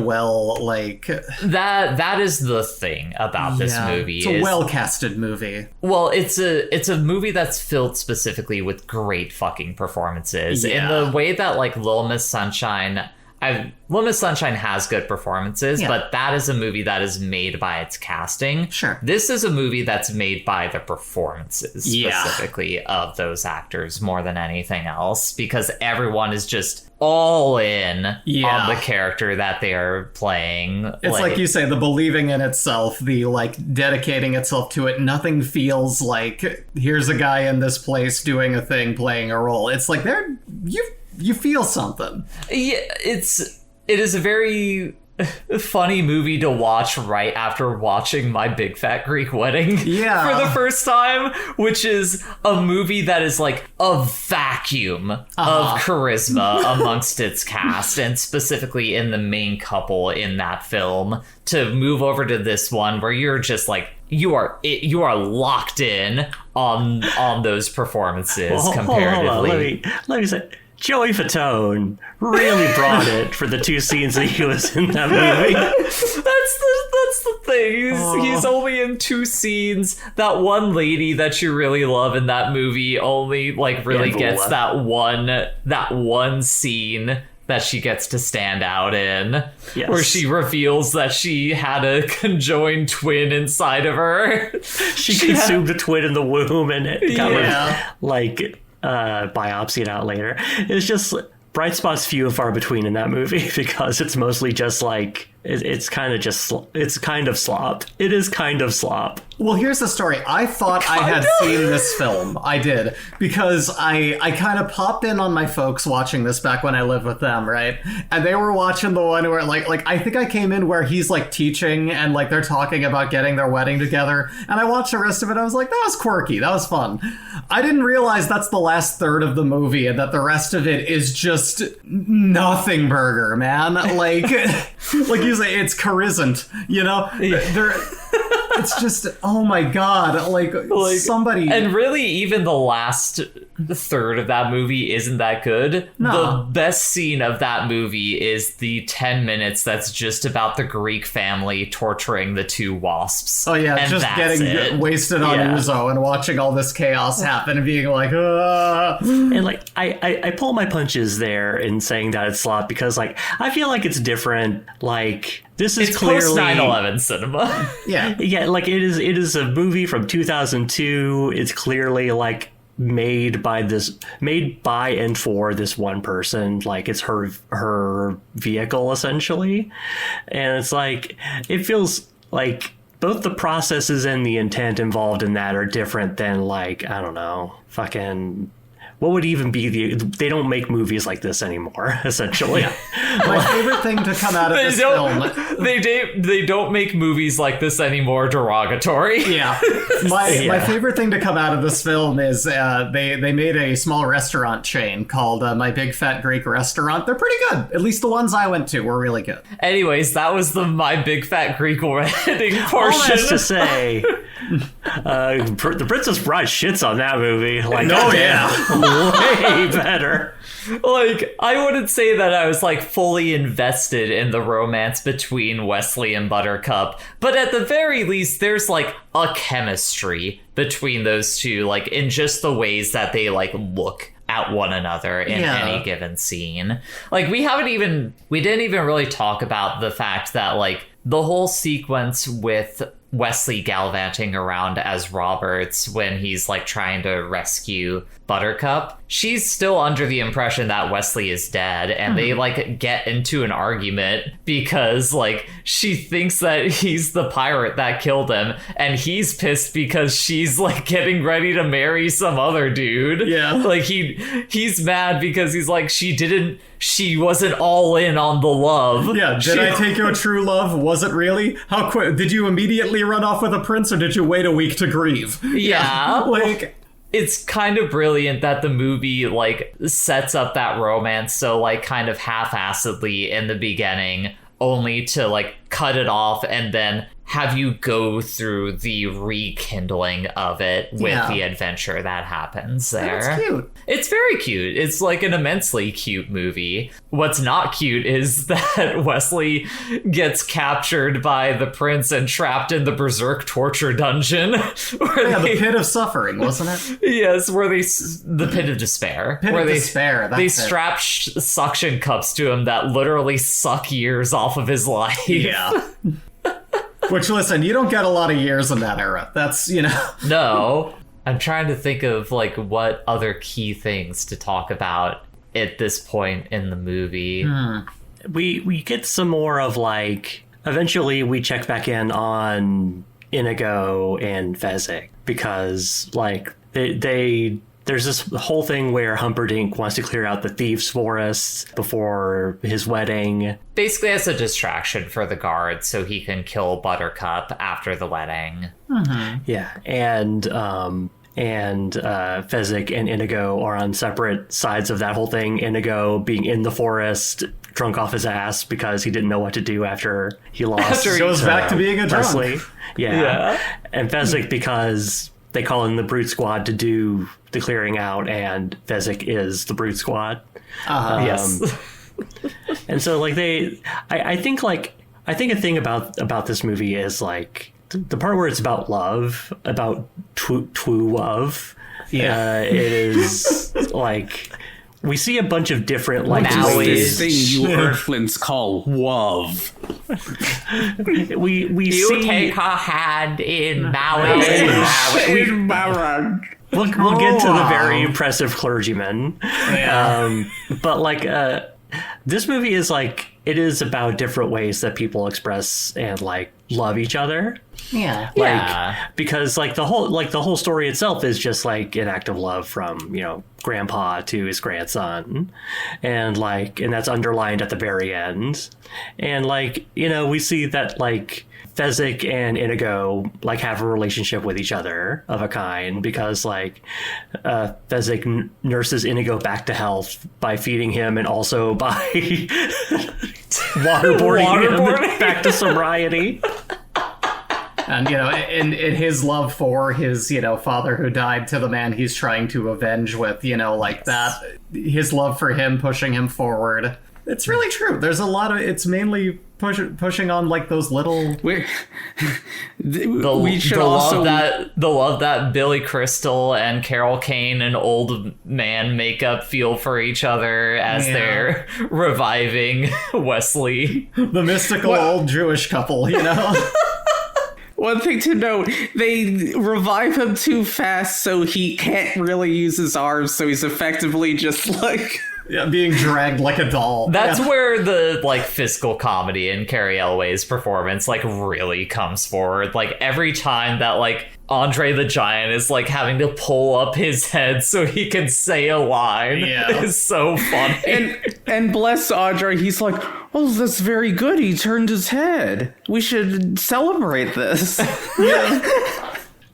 that is the thing about this movie. It's a well-casted movie. Well, it's a movie that's filled specifically with great fucking performances in the way that like Little Miss Sunshine. Little Miss Sunshine has good performances, but that is a movie that is made by its casting. Sure. This is a movie that's made by the performances specifically of those actors more than anything else, because everyone is just all in on the character that they are playing. It's like you say, the believing in itself, the like dedicating itself to it. Nothing feels like here's a guy in this place doing a thing, playing a role. It's like you feel something. Yeah, it is a very funny movie to watch right after watching My Big Fat Greek Wedding for the first time, which is a movie that is like a vacuum of charisma amongst its cast, and specifically in the main couple in that film, to move over to this one where you're just like, you are locked in on those performances comparatively. Hold on. Let me say, Joey Fatone really brought it for the two scenes that he was in that movie. That's the thing. He's only in 2 scenes. That one lady that you really love in that movie only like really gets that one scene that she gets to stand out in, where she reveals that she had a conjoined twin inside of her. She consumed a twin in the womb and it got biopsied out later. It's just bright spots few and far between in that movie, because it's mostly just like it's kind of slop. It is kind of slop. Well, here's the story. I thought I had seen this film. I did, because I kind of popped in on my folks watching this back when I lived with them, right? And they were watching the one where like I think I came in where he's like teaching and like they're talking about getting their wedding together. And I watched the rest of it. I was like, that was quirky. That was fun. I didn't realize that's the last third of the movie and that the rest of it is just nothing burger, man. Like you say, it's charisant, you know? It's just, oh my god, like somebody... And really, even the last third of that movie isn't that good. No. The best scene of that movie is the 10 minutes that's just about the Greek family torturing the 2 wasps. Oh yeah, and just getting wasted on Uzo and watching all this chaos happen and being like, And like, I pull my punches there in saying that it's slop, because like, I feel like it's different. Like, this is clearly post 9/11 cinema. Yeah, like it is a movie from 2002. It's clearly like made by and for this one person. Like, it's her vehicle essentially, and it's like, it feels like both the processes and the intent involved in that are different than, like, I don't know, fucking... What would even be they don't make movies like this anymore, essentially. My favorite thing to come out of this film... They don't make movies like this anymore derogatory. Yeah. My favorite thing to come out of this film is they made a small restaurant chain called My Big Fat Greek Restaurant. They're pretty good. At least the ones I went to were really good. Anyways, that was the My Big Fat Greek Wedding portion. All that's to say, the Princess Bride shits on that movie. Like, way better. Like, I wouldn't say that I was like fully invested in the romance between Wesley and Buttercup, but at the very least there's like a chemistry between those two, like in just the ways that they like look at one another in Yeah. any given scene. Like, we didn't even really talk about the fact that, like, the whole sequence with Wesley gallivanting around as Roberts when he's like trying to rescue Buttercup, she's still under the impression that Wesley is dead, and they like get into an argument because like she thinks that he's the pirate that killed him, and he's pissed because she's like getting ready to marry some other dude. Yeah. Like he's mad because he's like, she wasn't all in on the love. Yeah, did I take your true love? Was it really? How quick? Did you immediately run off with a prince, or did you wait a week to grieve? Yeah. Like, It's kind of brilliant that the movie like sets up that romance so like kind of half-assedly in the beginning, only to like cut it off and then have you go through the rekindling of it with the adventure that happens there. that's cute. It's very cute. It's like an immensely cute movie. What's not cute is that Wesley gets captured by the prince and trapped in the Berserk torture dungeon. Yeah, the pit of suffering, wasn't it? Yes, the pit of despair. Pit where of despair, that's they it. strap suction cups to him that literally suck years off of his life. Yeah. Which, listen, you don't get a lot of years in that era. That's, you know. No, I'm trying to think of like what other key things to talk about at this point in the movie. We get some more of like, eventually we check back in on Inigo and Fezzik because like they there's this whole thing where Humperdinck wants to clear out the thieves' forest before his wedding. Basically as a distraction for the guards so he can kill Buttercup after the wedding. Yeah, and Fezzik and Inigo are on separate sides of that whole thing. Inigo being in the forest, drunk off his ass because he didn't know what to do after he lost. After he goes back to being a drunk. Wesley. Yeah. And Fezzik because they call in the Brute Squad to do the clearing out, and Fezzik is the Brute Squad. Yes. And so like I think a thing about this movie is like the part where it's about love, about true love. Yeah. It is like we see a bunch of different like Now This is- thing you Earthlings call love. we You see take her hand in marriage. we'll get to the very impressive clergyman. But like this movie is like it is about different ways that people express and like love each other. Yeah. Because like the whole story itself is just like an act of love from, you know, grandpa to his grandson, and that's underlined at the very end. And like, you know, we see that like Fezzik and Inigo like have a relationship with each other of a kind because like Fezzik nurses Inigo back to health by feeding him and also by waterboarding him back to sobriety. And, you know, in his love for his, you know, father who died to the man he's trying to avenge with, you know, like that, his love for him pushing him forward. It's really true. There's a lot of, it's mainly pushing on like those little... We should the also love that Billy Crystal and Carol Kane and old man makeup feel for each other as they're reviving Wesley. The mystical old Jewish couple, you know? One thing to note, they revive him too fast so he can't really use his arms, so he's effectively just like... Yeah, being dragged like a doll. That's Yeah. where the like physical comedy in Carrie Elway's performance like really comes forward. Like every time that like Andre the Giant is like having to pull up his head so he can say a line is so funny. And bless Audrey, he's like, oh, that's very good. He turned his head. We should celebrate this.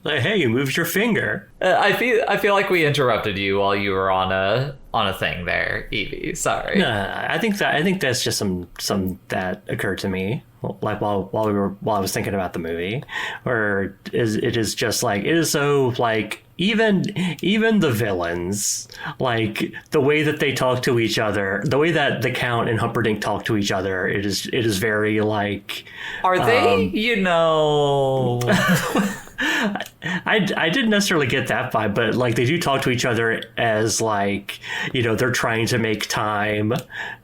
Like, hey, you moved your finger. I feel like we interrupted you while you were on a thing there, Evie. Sorry. I think that's just some that occurred to me, like while I was thinking about the movie, where it is just like it is so like even the villains, like the way that they talk to each other, the way that the Count and Humperdinck talk to each other, it is very like Are they, you know... I didn't necessarily get that vibe, but like they do talk to each other as like, you know, they're trying to make time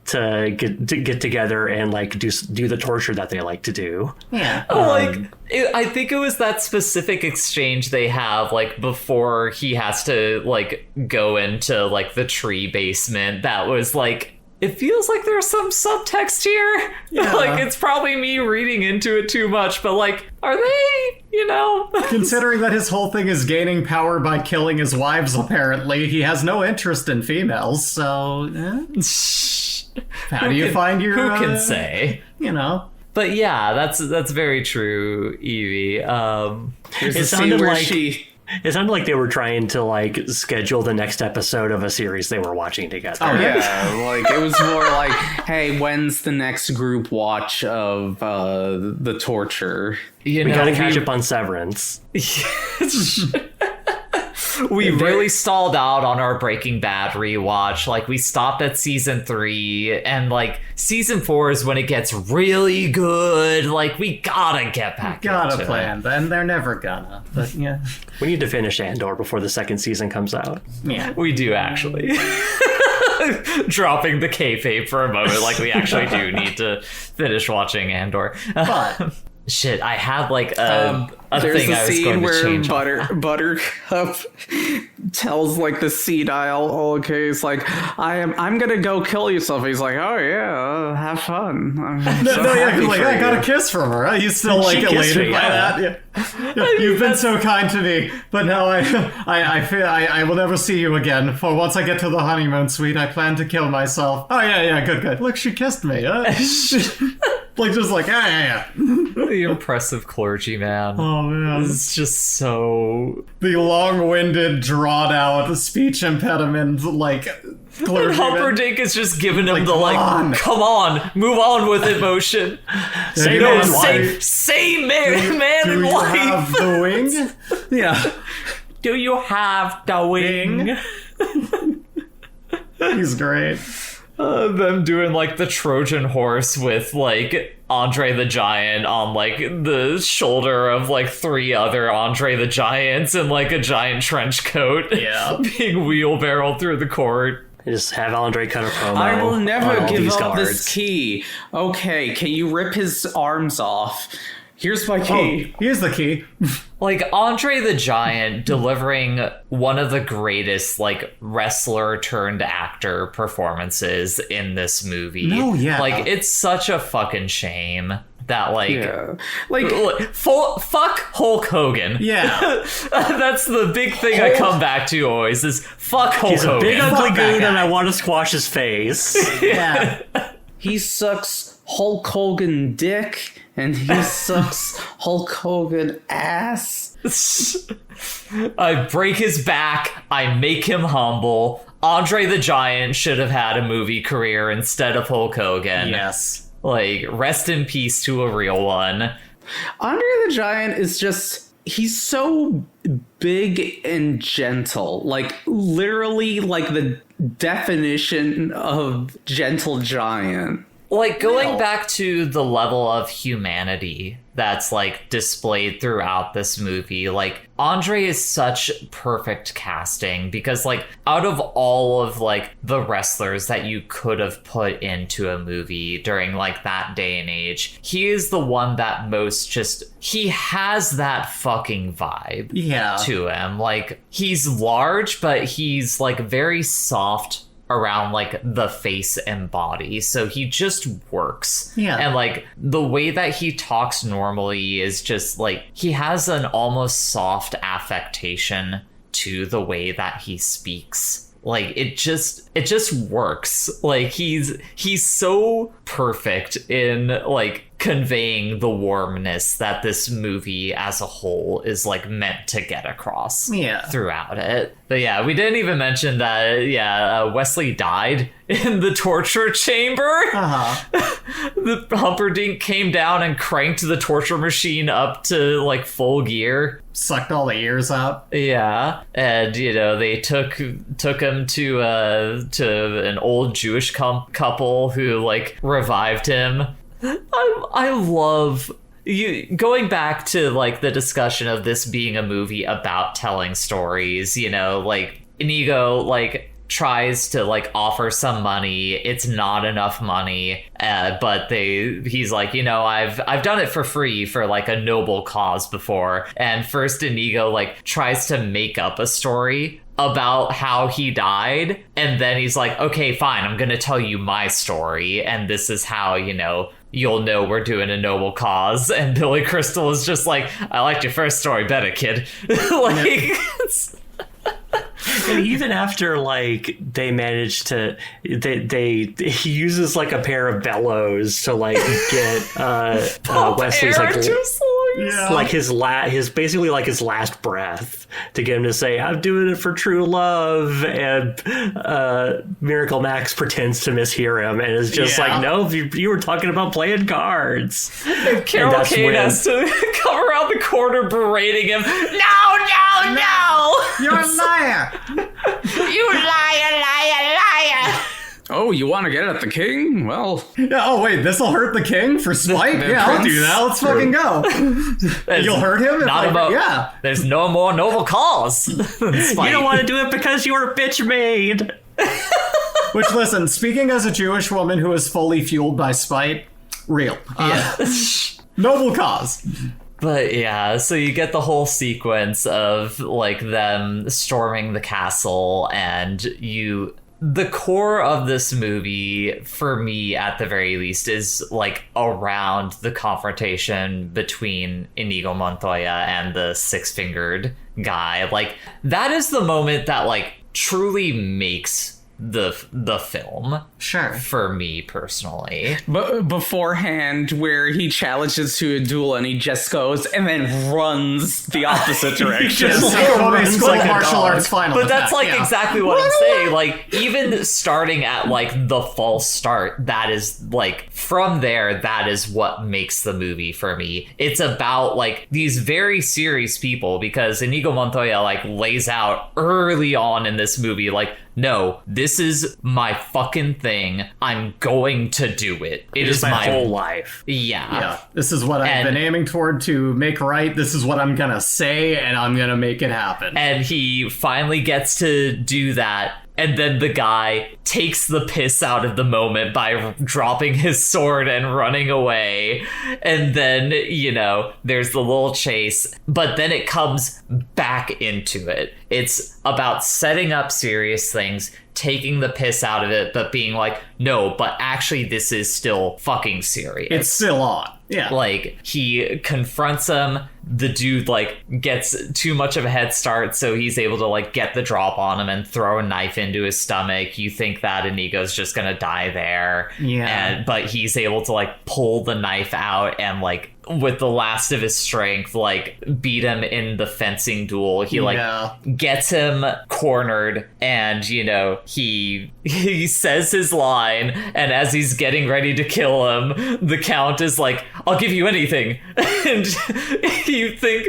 to get together and like do the torture that they like to do. Yeah. I think it was that specific exchange they have like before he has to like go into like the tree basement that was like, it feels like there's some subtext here. Yeah. Like it's probably me reading into it too much, but like, are they, you know? Considering that his whole thing is gaining power by killing his wives, apparently, he has no interest in females, so... How do you find your... Who can say? You know... But yeah, that's very true, Evie. There's It a scene sounded where like she... It sounded like they were trying to like schedule the next episode of a series they were watching together. Oh yeah, like it was more like, hey, when's the next group watch of the torture? You We know, gotta catch up on Severance. we really stalled out on our Breaking Bad rewatch. Like we stopped at season 3, and like season 4 is when it gets really good. Like we gotta get back. Gotta into plan, and they're never gonna. But yeah. We need to finish Andor before the second season comes out. Yeah. We do actually. Dropping the kayfabe for a moment, like we actually do need to finish watching Andor. But... Shit, I had like a There's thing the I was scene going to where change. Buttercup tells like the sea dial, oh, okay, he's like, I'm gonna go kill yourself. He's like, oh yeah, have fun. I'm so happy like for I got a you. kiss from her. He's still like She kissed elated me, by yeah. that. Yeah. You've been so kind to me, but now I feel I will never see you again. For once I get to the honeymoon suite, I plan to kill myself. Oh yeah, good. Look, she kissed me. Like just like yeah. The impressive clergy man. Oh man. It's just so. The long-winded, drawn-out speech impediment, like clergyman. Humperdinck is just giving him Like, the come on, move on with it motion. Say No, man, say man do and you wife. have the wing? Yeah. Do you have the wing? He's great. Them doing like the Trojan horse with like Andre the Giant on like the shoulder of like 3 other Andre the Giants in like a giant trench coat. Yeah. Being wheelbarrowed through the court. Just have Andre cut a promo. I will on never all give these up guards. this key. Okay, can you rip his arms off? Here's my key. Oh, here's the key. Like Andre the Giant delivering one of the greatest like wrestler turned actor performances in this movie. No, yeah. Like it's such a fucking shame that like Yeah. Like, fuck Hulk Hogan. Yeah. That's the big thing I come back to always is fuck Hulk He's a Hogan. big ugly Fuck that goon, guy. and I want to squash his face. Yeah. he sucks Hulk Hogan dick, and he sucks Hulk Hogan ass. I break his back. I make him humble. Andre the Giant should have had a movie career instead of Hulk Hogan. Yes. Like, rest in peace to a real one. Andre the Giant is just, he's so big and gentle. Like, literally, like the definition of gentle giant. Like, going back to the level of humanity that's, like, displayed throughout this movie, like, Andre is such perfect casting because, like, out of all of, like, the wrestlers that you could have put into a movie during, like, that day and age, he is the one that most just, he has that fucking vibe Yeah. to him. Like, he's large, but he's, like, very soft around like the face and body, so he just works. Yeah. And like the way that he talks normally is just like he has an almost soft affectation to the way that he speaks. Like it just works. Like he's so perfect in like conveying the warmness that this movie as a whole is like meant to get across throughout it. But yeah, we didn't even mention that Wesley died in the torture chamber. The Humperdinck came down and cranked the torture machine up to like full gear. Sucked all the ears out. Yeah, and you know they took him to an old Jewish couple who like revived him. I love going back to like the discussion of this being a movie about telling stories, you know, like Inigo like tries to like offer some money. It's not enough money, but he's like, you know, I've done it for free for like a noble cause before. And first Inigo like tries to make up a story about how he died, and then he's like, okay, fine, I'm gonna tell you my story, and this is how, you know, you'll know we're doing a noble cause. And Billy Crystal is just like, I liked your first story better, kid. Like, and even after like they manage to he uses like a pair of bellows to like get Wesley's like his basically like his last breath to get him to say, I'm doing it for true love. And Miracle Max pretends to mishear him and is just like, no, you were talking about playing cards. Carol Kane has to come around the corner berating him. No! You're a liar! You liar! Oh, you want to get at the king? Well... Yeah, oh, wait, this'll hurt the king for spite? The I'll prince? do that. Let's fucking go. You'll hurt him? Yeah. There's no more noble cause. You don't want to do it because you're a bitch maid. Which, listen, speaking as a Jewish woman who is fully fueled by spite, real. Noble cause. But yeah, so you get the whole sequence of like them storming the castle, and the core of this movie, for me at the very least, is like around the confrontation between Inigo Montoya and the six-fingered guy. Like, that is the moment that like truly makes the film, sure, for me personally. But beforehand, where he challenges to a duel and he just goes and then runs the opposite direction. Martial arts final but that's attack, like exactly what I'm saying. Like, even starting at like the false start, that is like, from there, that is what makes the movie for me. It's about like these very serious people, because Inigo Montoya like lays out early on in this movie like, no, this is my fucking thing. I'm going to do it. It is my whole life. Yeah. This is what I've been aiming toward to make right. This is what I'm gonna say, and I'm gonna make it happen. And he finally gets to do that. And then the guy takes the piss out of the moment by dropping his sword and running away. And then, you know, there's the little chase. But then it comes back into it. It's about setting up serious things, taking the piss out of it, but being like, no, but actually this is still fucking serious. It's still on. Yeah. Like, he confronts him. The dude, like, gets too much of a head start, so he's able to, like, get the drop on him and throw a knife into his stomach. You think that Inigo's just gonna die there. Yeah. But he's able to, like, pull the knife out and, like, with the last of his strength, like, beat him in the fencing duel. He, like, gets him cornered, and, you know, he says his line, and as he's getting ready to kill him, the Count is like, I'll give you anything. And you think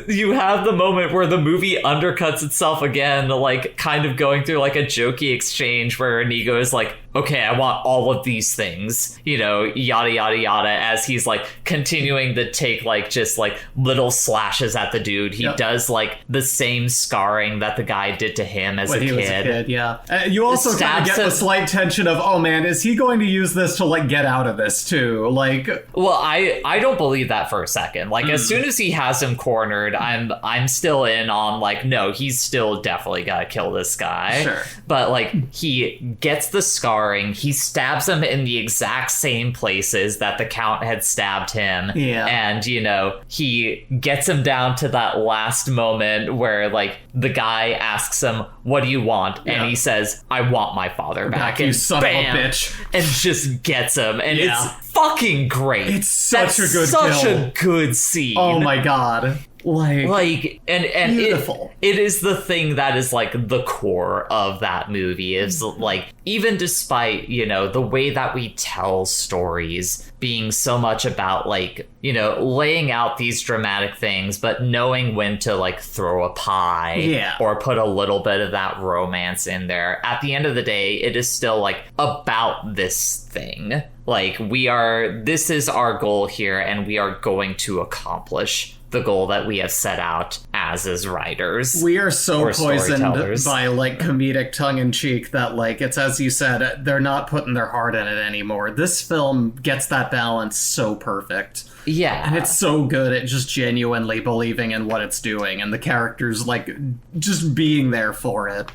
you have the moment where the movie undercuts itself again, like, kind of going through, like, a jokey exchange where Inigo is like, okay, I want all of these things, you know, yada, yada, yada, as he's, like, continuing to take, like, just, like, little slashes at the dude. He does, like, the same scarring that the guy did to him as a kid. Was a kid, yeah. You also kind of get the slight tension of, oh, man, is he going to use this to, like, get out of this, too? Like... Well, I don't believe that for a second. Like, as soon as he has him cornered, I'm still in on, like, no, he's still definitely gotta kill this guy. Sure. But, like, he gets the scar. He stabs him in the exact same places that the Count had stabbed him. Yeah. And, you know, he gets him down to that last moment where, like, the guy asks him, what do you want? And he says, I want my father back. You And son bam, of a bitch. and just gets him. And it's fucking great. It's such a good such kill. a good scene. Oh my god. and beautiful. It is the thing that is like the core of that movie is like, even despite, you know, the way that we tell stories being so much about like, you know, laying out these dramatic things, but knowing when to like throw a pie or put a little bit of that romance in there. At the end of the day, it is still like about this thing. Like, this is our goal here, and we are going to accomplish the goal that we have set out as writers. We are so poisoned by like comedic tongue-in-cheek that like, it's as you said, they're not putting their heart in it anymore. This film gets that balance so perfect. Yeah. And it's so good at just genuinely believing in what it's doing, and the characters like just being there for it.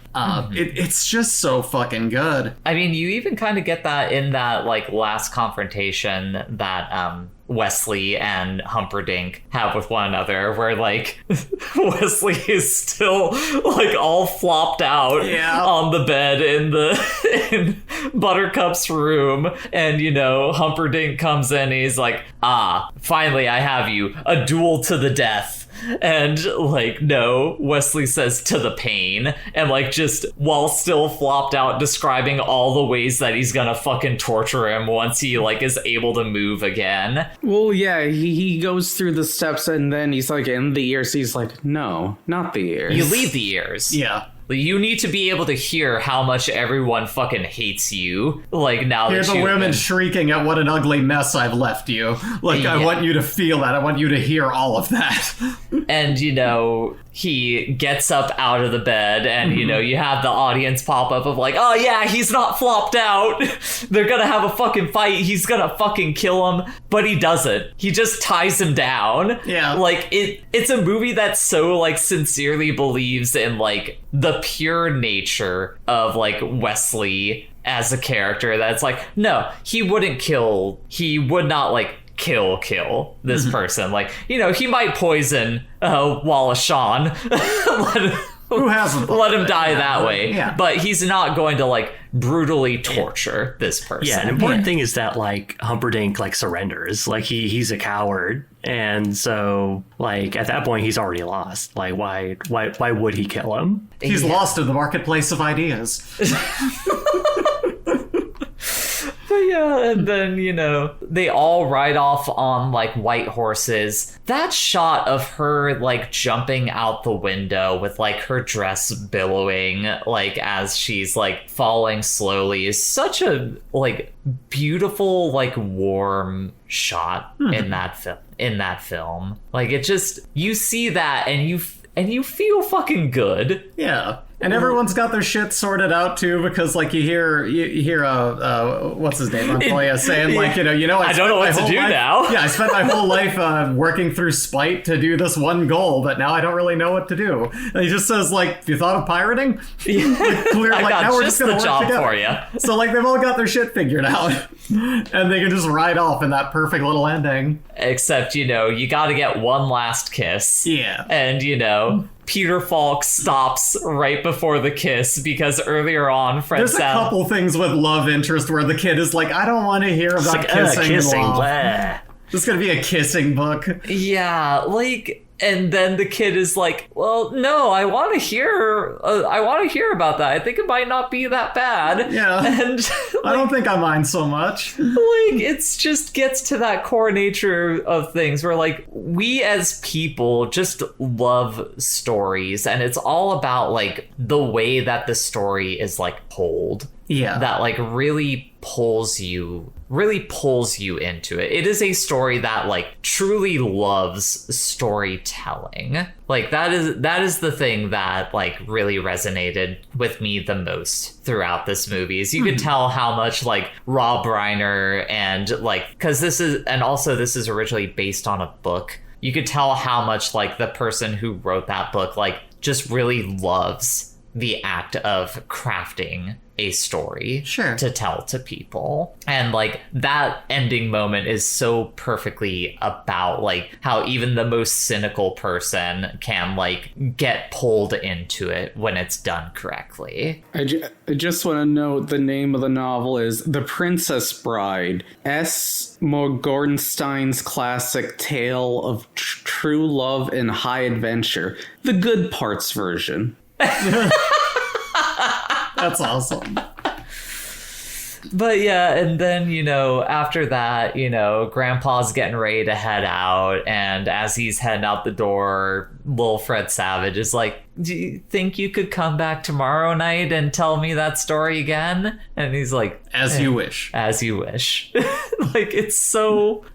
It's just so fucking good. I mean, you even kind of get that in that like last confrontation that Wesley and Humperdinck have with one another, where like Wesley is still like all flopped out on the bed in Buttercup's room, and you know, Humperdinck comes in and he's like, finally I have you, a duel to the death. And like, no, Wesley says to the pain, and like, just while still flopped out, describing all the ways that he's gonna fucking torture him once he like is able to move again. Well, yeah, he goes through the steps, and then he's like, in the ears, he's like, no, not the ears. You leave the ears. Yeah. You need to be able to hear how much everyone fucking hates you. Like, now hear that the women shrieking at what an ugly mess I've left you. Like, I want you to feel that. I want you to hear all of that. And, you know, he gets up out of the bed, and, you know, you have the audience pop up of like, oh yeah, he's not flopped out. They're gonna have a fucking fight. He's gonna fucking kill him. But he doesn't. He just ties him down. Yeah. Like, it's a movie that so, like, sincerely believes in, like, the pure nature of like Wesley as a character, that's like, no, he would not like kill this person. Like, you know, he might poison Wallace Shawn. Who hasn't? Let him die that way. Yeah. But he's not going to like brutally torture this person. Yeah, an important thing is that like Humperdinck like surrenders. Like he's a coward, and so like at that point he's already lost. Like why would he kill him? He's lost in the marketplace of ideas. But yeah, and then, you know, they all ride off on like white horses. That shot of her like jumping out the window with like her dress billowing like as she's like falling slowly is such a like beautiful, like warm shot in that film. Like, it just, you see that and you feel fucking good. Yeah. And everyone's got their shit sorted out too, because like you hear what's his name, Montoya saying like, you know, I don't know what to do now. Yeah, I spent my whole life working through spite to do this one goal, but now I don't really know what to do. And he just says like, you thought of pirating? I got now we're just the job for you. So like, they've all got their shit figured out, and they can just ride off in that perfect little ending. Except, you know, you got to get one last kiss. Yeah. And, you know, Peter Falk stops right before the kiss because earlier on, there's a couple things with love interest where the kid is like, I don't want to hear about kissing. Blah. This is gonna be a kissing book. Yeah, like, and then the kid is like, well, no, I want to hear about that. I think it might not be that bad. Yeah. And like, I don't think I mind so much. Like, it's just gets to that core nature of things where like we as people just love stories, and it's all about like the way that the story is like told. Yeah. That like really pulls you into it. It is a story that like truly loves storytelling. Like that is the thing that like really resonated with me the most throughout this movie. Is you could tell how much like Rob Reiner and like, because this is originally based on a book. You could tell how much like the person who wrote that book like just really loves the act of crafting a story Sure. to tell to people. And like that ending moment is so perfectly about like how even the most cynical person can like get pulled into it when it's done correctly. I just want to note the name of the novel is The Princess Bride, S. Morgenstein's classic tale of true love and high adventure. The good parts version. That's awesome. But yeah, and then, you know, after that, you know, Grandpa's getting ready to head out, and as he's heading out the door, little Fred Savage is like, do you think you could come back tomorrow night and tell me that story again? And he's like, As you wish. As you wish. Like, it's so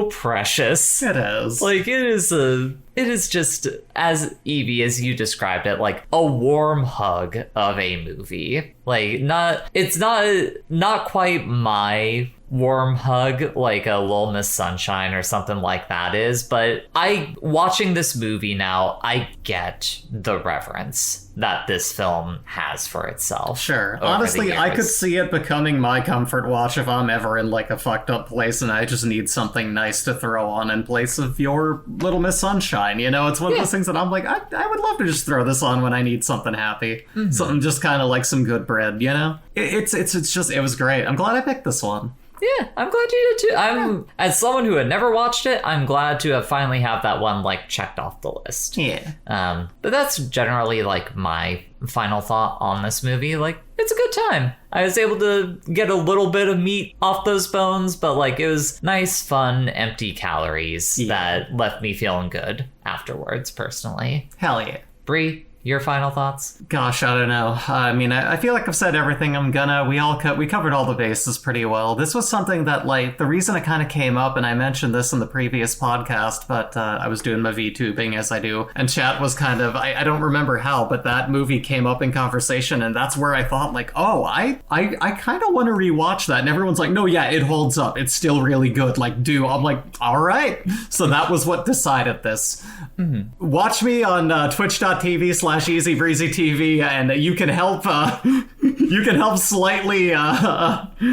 precious. It is. Like, it is just, as Evie, as you described it, like a warm hug of a movie. Like, it's not quite my warm hug like a Little Miss Sunshine or something like that is, but watching this movie now, I get the reverence that this film has for itself. Sure. Honestly, I could see it becoming my comfort watch if I'm ever in like a fucked up place and I just need something nice to throw on in place of your Little Miss Sunshine. You know, it's one of those things that I'm like, I would love to just throw this on when I need something happy. Mm-hmm. Something just kind of like some good bread, you know? It was great. I'm glad I picked this one. Yeah, I'm glad you did too. As someone who had never watched it, I'm glad to have finally have that one like checked off the list. Yeah. But that's generally like my final thought on this movie. Like, it's a good time. I was able to get a little bit of meat off those bones, but like it was nice, fun, empty calories that left me feeling good afterwards, personally. Hell yeah. Bree, your final thoughts? Gosh, I don't know. I mean, I feel like I've said everything I'm gonna. We covered all the bases pretty well. This was something that, like, the reason it kind of came up, and I mentioned this in the previous podcast, but I was doing my VTubing as I do, and chat was kind of, I don't remember how, but that movie came up in conversation, and that's where I thought, like, oh, I kind of want to rewatch that. And everyone's like, no, yeah, it holds up. It's still really good. Like, I'm like, all right. So that was what decided this. Mm-hmm. Watch me on twitch.tv/EasyBreezyTV, and you can help slightly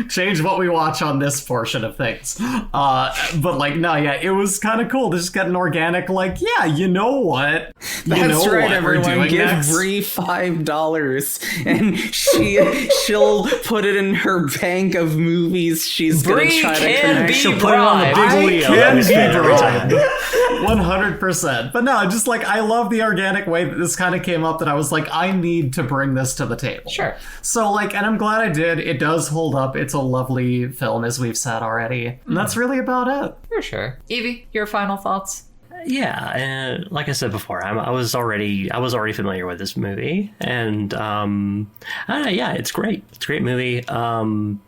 change what we watch on this portion of things. But like, no, yeah, it was kind of cool to just get an organic, like, yeah, you know what? That's right, everyone. Give next? Bree $5 and she'll put it in her bank of movies she's gonna Bree try to can connect. be She'll put it on the bribed. big wheel. Every time. 100%. But no, just like, I love the organic way that this kind of came up, that I was like, I need to bring this to the table. Sure. So like, and I'm glad I did. It does hold up. It's a lovely film, as we've said already. And that's really about it. For sure. Evie, your final thoughts? Yeah, and like I said before, I was already familiar with this movie, and yeah, it's great. It's a great movie. The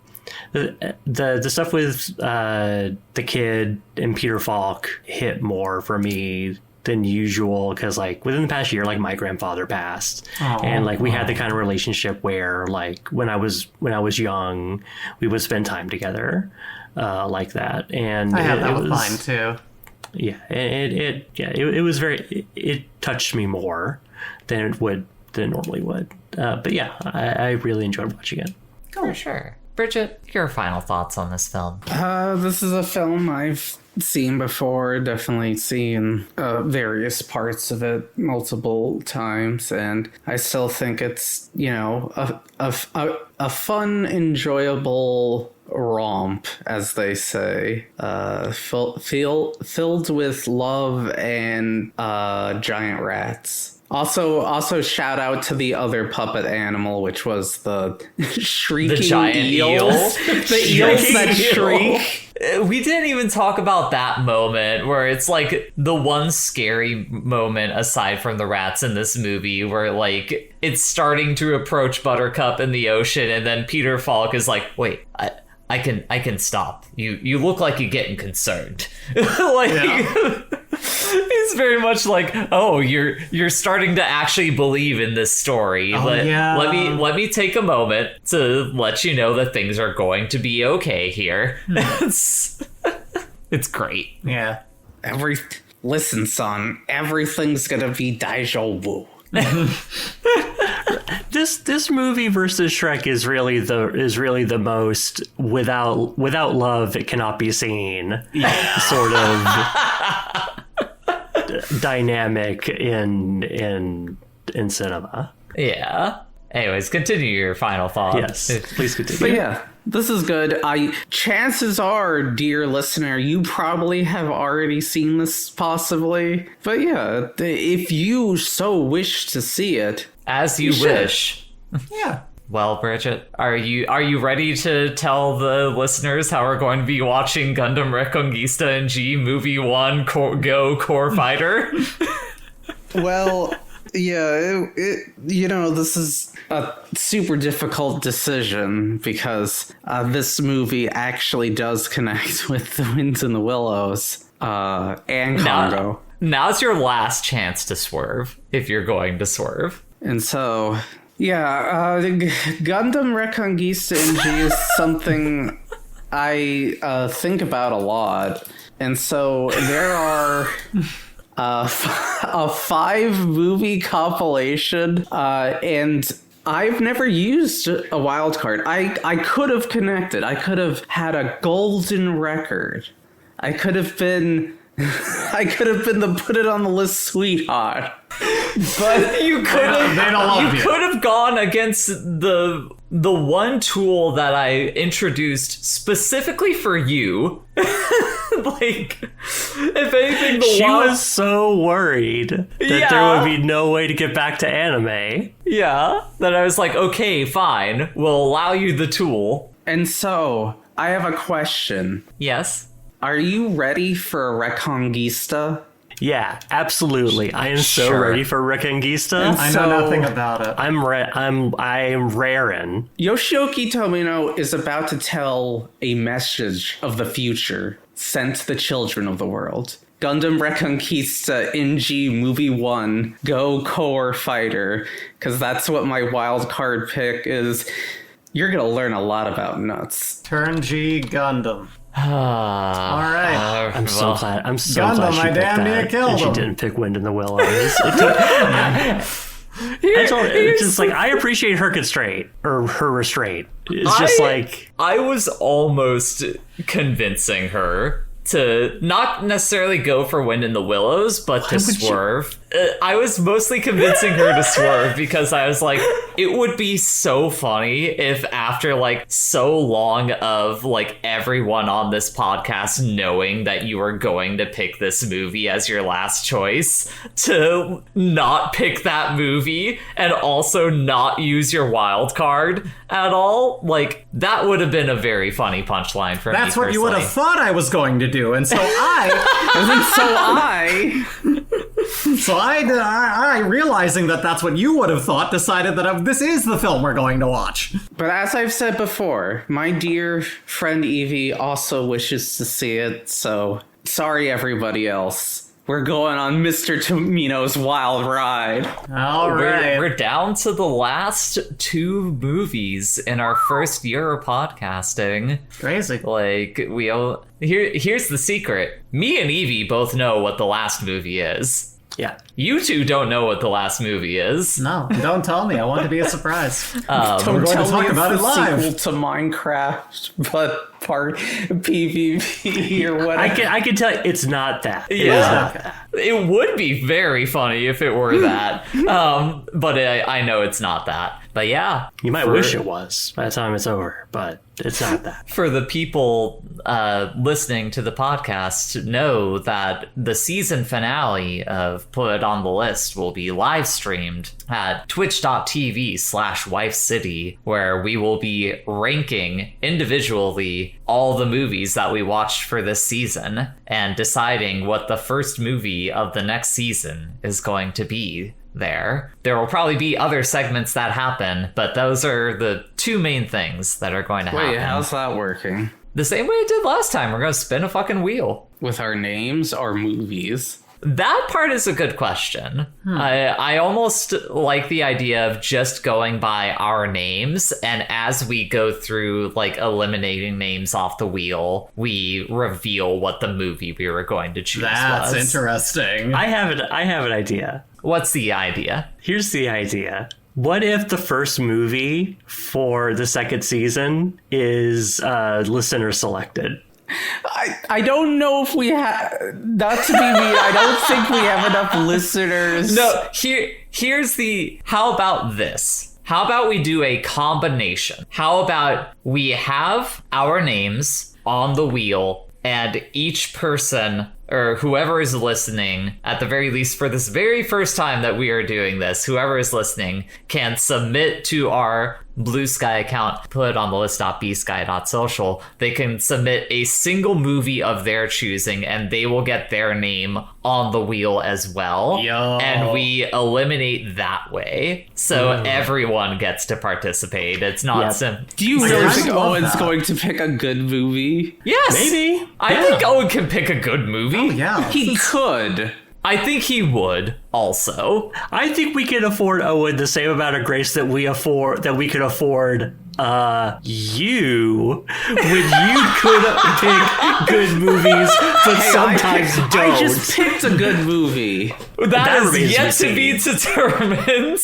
stuff with the kid and Peter Falk hit more for me than usual, because like within the past year, like my grandfather passed. Aww. And like we had the kind of relationship where like when I was young, we would spend time together like that. And I had that with mine too. Yeah, it was it touched me more than it normally would. But yeah, I really enjoyed watching it. For sure. Bridget, your final thoughts on this film? This is a film I've seen before, definitely seen various parts of it multiple times, and I still think it's, you know, a fun, enjoyable romp, as they say, filled with love and giant rats. Also, shout out to the other puppet animal, which was the shrieking giant eels. The eels that shriek. We didn't even talk about that moment where it's like the one scary moment aside from the rats in this movie, where like it's starting to approach Buttercup in the ocean, and then Peter Falk is like, wait, I can stop. You look like you're getting concerned. He's very much like, oh, you're starting to actually believe in this story. Let me take a moment to let you know that things are going to be okay here. It's great. Yeah. Listen, son, everything's gonna be daijoubu. this movie versus Shrek is really the most without love it cannot be seen sort of dynamic in cinema. Yeah. Anyways, continue your final thought. Yes, please continue. But yeah, this is good. Chances are, dear listener, you probably have already seen this, possibly. But yeah, if you so wish to see it, As you wish. Yeah. Well, Bridget, are you ready to tell the listeners how we're going to be watching Gundam Reconquista in G Movie 1 Go Core Fighter? well, yeah, this is a super difficult decision because this movie actually does connect with The Winds and the Willows and Congo. Now's your last chance to swerve, if you're going to swerve. And so, yeah, Gundam Reconquista in G is something I think about a lot. And so there are a 5-movie compilation, and I've never used a wild card. I could have connected. I could have had a golden record. I could have been the put it on the list sweetheart. But You could love you. have gone against the one tool that I introduced specifically for you. Like, if anything, She was so worried that there would be no way to get back to anime. Yeah, that I was like, okay, fine, we'll allow you the tool. and so I have a question. Yes. Are you ready for Reconquista? Yeah, absolutely. I am so Sure. ready for Reconquista. I know So- nothing about it. I'm raring. Yoshioki Tomino is about to tell a message of the future sent to the children of the world. Gundam Reconquista in G Movie 1 Go Core Fighter, because that's what my wild card pick is. You're gonna learn a lot about nuts. Turn G Gundam. All All right. I'm so glad. I'm so Gundam, glad she I picked damn near that, killed and she him. didn't pick Wind in the Willows. It's just like I appreciate her constraint or her restraint. It's just like I was almost convincing her to not necessarily go for Wind in the Willows, but to swerve. I was mostly convincing her to swerve because I was like, it would be so funny if after like so long of like everyone on this podcast knowing that you were going to pick this movie as your last choice, to not pick that movie and also not use your wild card at all. Like, that would have been a very funny punchline for me. That's what you would have thought I was going to do, and so I realizing that that's what you would have thought, decided that this is the film we're going to watch. But as I've said before, my dear friend Evie also wishes to see it, so sorry everybody else. We're going on Mr. Tomino's wild ride. All right. We're down to the last 2 movies in our first year of podcasting. Crazy. Like, here's the secret. Me and Evie both know what the last movie is. yeah. You two don't know what the last movie is. No, don't tell me. I want it to be a surprise. Don't going to tell talk me about it's it the live. sequel to Minecraft, but part PvP or whatever. I can tell you, it's not that. It Yeah. is not that. It would be very funny if it were that. But I know it's not that. But yeah. You might wish it was by the time it's over, but it's not that. For the people listening to the podcast, know that the season finale of Put It on the List will be live streamed at twitch.tv/Wife City, where we will be ranking individually all the movies that we watched for this season and deciding what the first movie of the next season is going to be. There will probably be other segments that happen, but those are the 2 main things that are going to happen. Wait, how's that working? The same way it did last time. We're going to spin a fucking wheel. With our names or movies? That part is a good question. I almost like the idea of just going by our names, and as we go through like eliminating names off the wheel, we reveal what the movie we were going to choose That's was. interesting. I have an idea. What's the idea? Here's the idea. What if the first movie for the second season is listener selected? I don't know if we have. Not to be mean, I don't think we have enough listeners. No, here's the. How about this? How about we do a combination? How about we have our names on the wheel, and each person or whoever is listening, at the very least for this very first time that we are doing this, whoever is listening can submit to our Blue Sky account, put it on the list.bsky.social. They can submit a single movie of their choosing, and they will get their name on the wheel as well. Yo. And we eliminate that way, so everyone gets to participate. It's not simple. Do you really think love Owen's that. going to pick a good movie? Yes, Maybe. I think Owen can pick a good movie. Oh, yeah. He could. I think he would also. I think we can afford Owen the same amount of grace that we could afford you when you could pick good movies, but sometimes don't. I just picked a good movie. That is remains yet to to be be determined.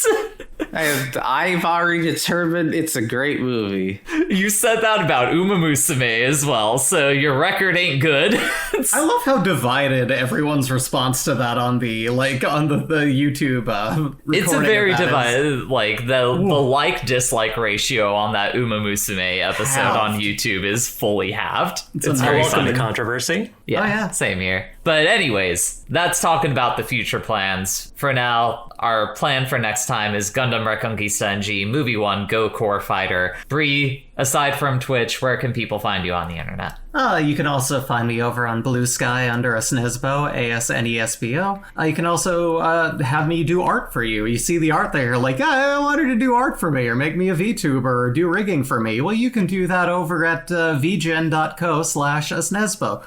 I've already determined it's a great movie. You said that about Uma Musume as well, so your record ain't good. I love how divided everyone's response to that on the YouTube recording. It's a very of that is. divided, like the like-dislike ratio on that Uma Musume episode Halved. on YouTube is fully halved. It's amazing. very Welcome funny. to controversy. Yeah, Oh, yeah. same here. But anyways, that's talking about the future plans. For now, our plan for next time is Gundam Reconquista NG, Movie 1, Go Core Fighter. Bree, aside from Twitch, where can people find you on the internet? You can also find me over on Blue Sky under Asnesbo, ASNESBO. You can also have me do art for you. You see the art there, you're like, I wanted to do art for me, or make me a VTuber, or do rigging for me. Well, you can do that over at vgen.co/Asnesbo.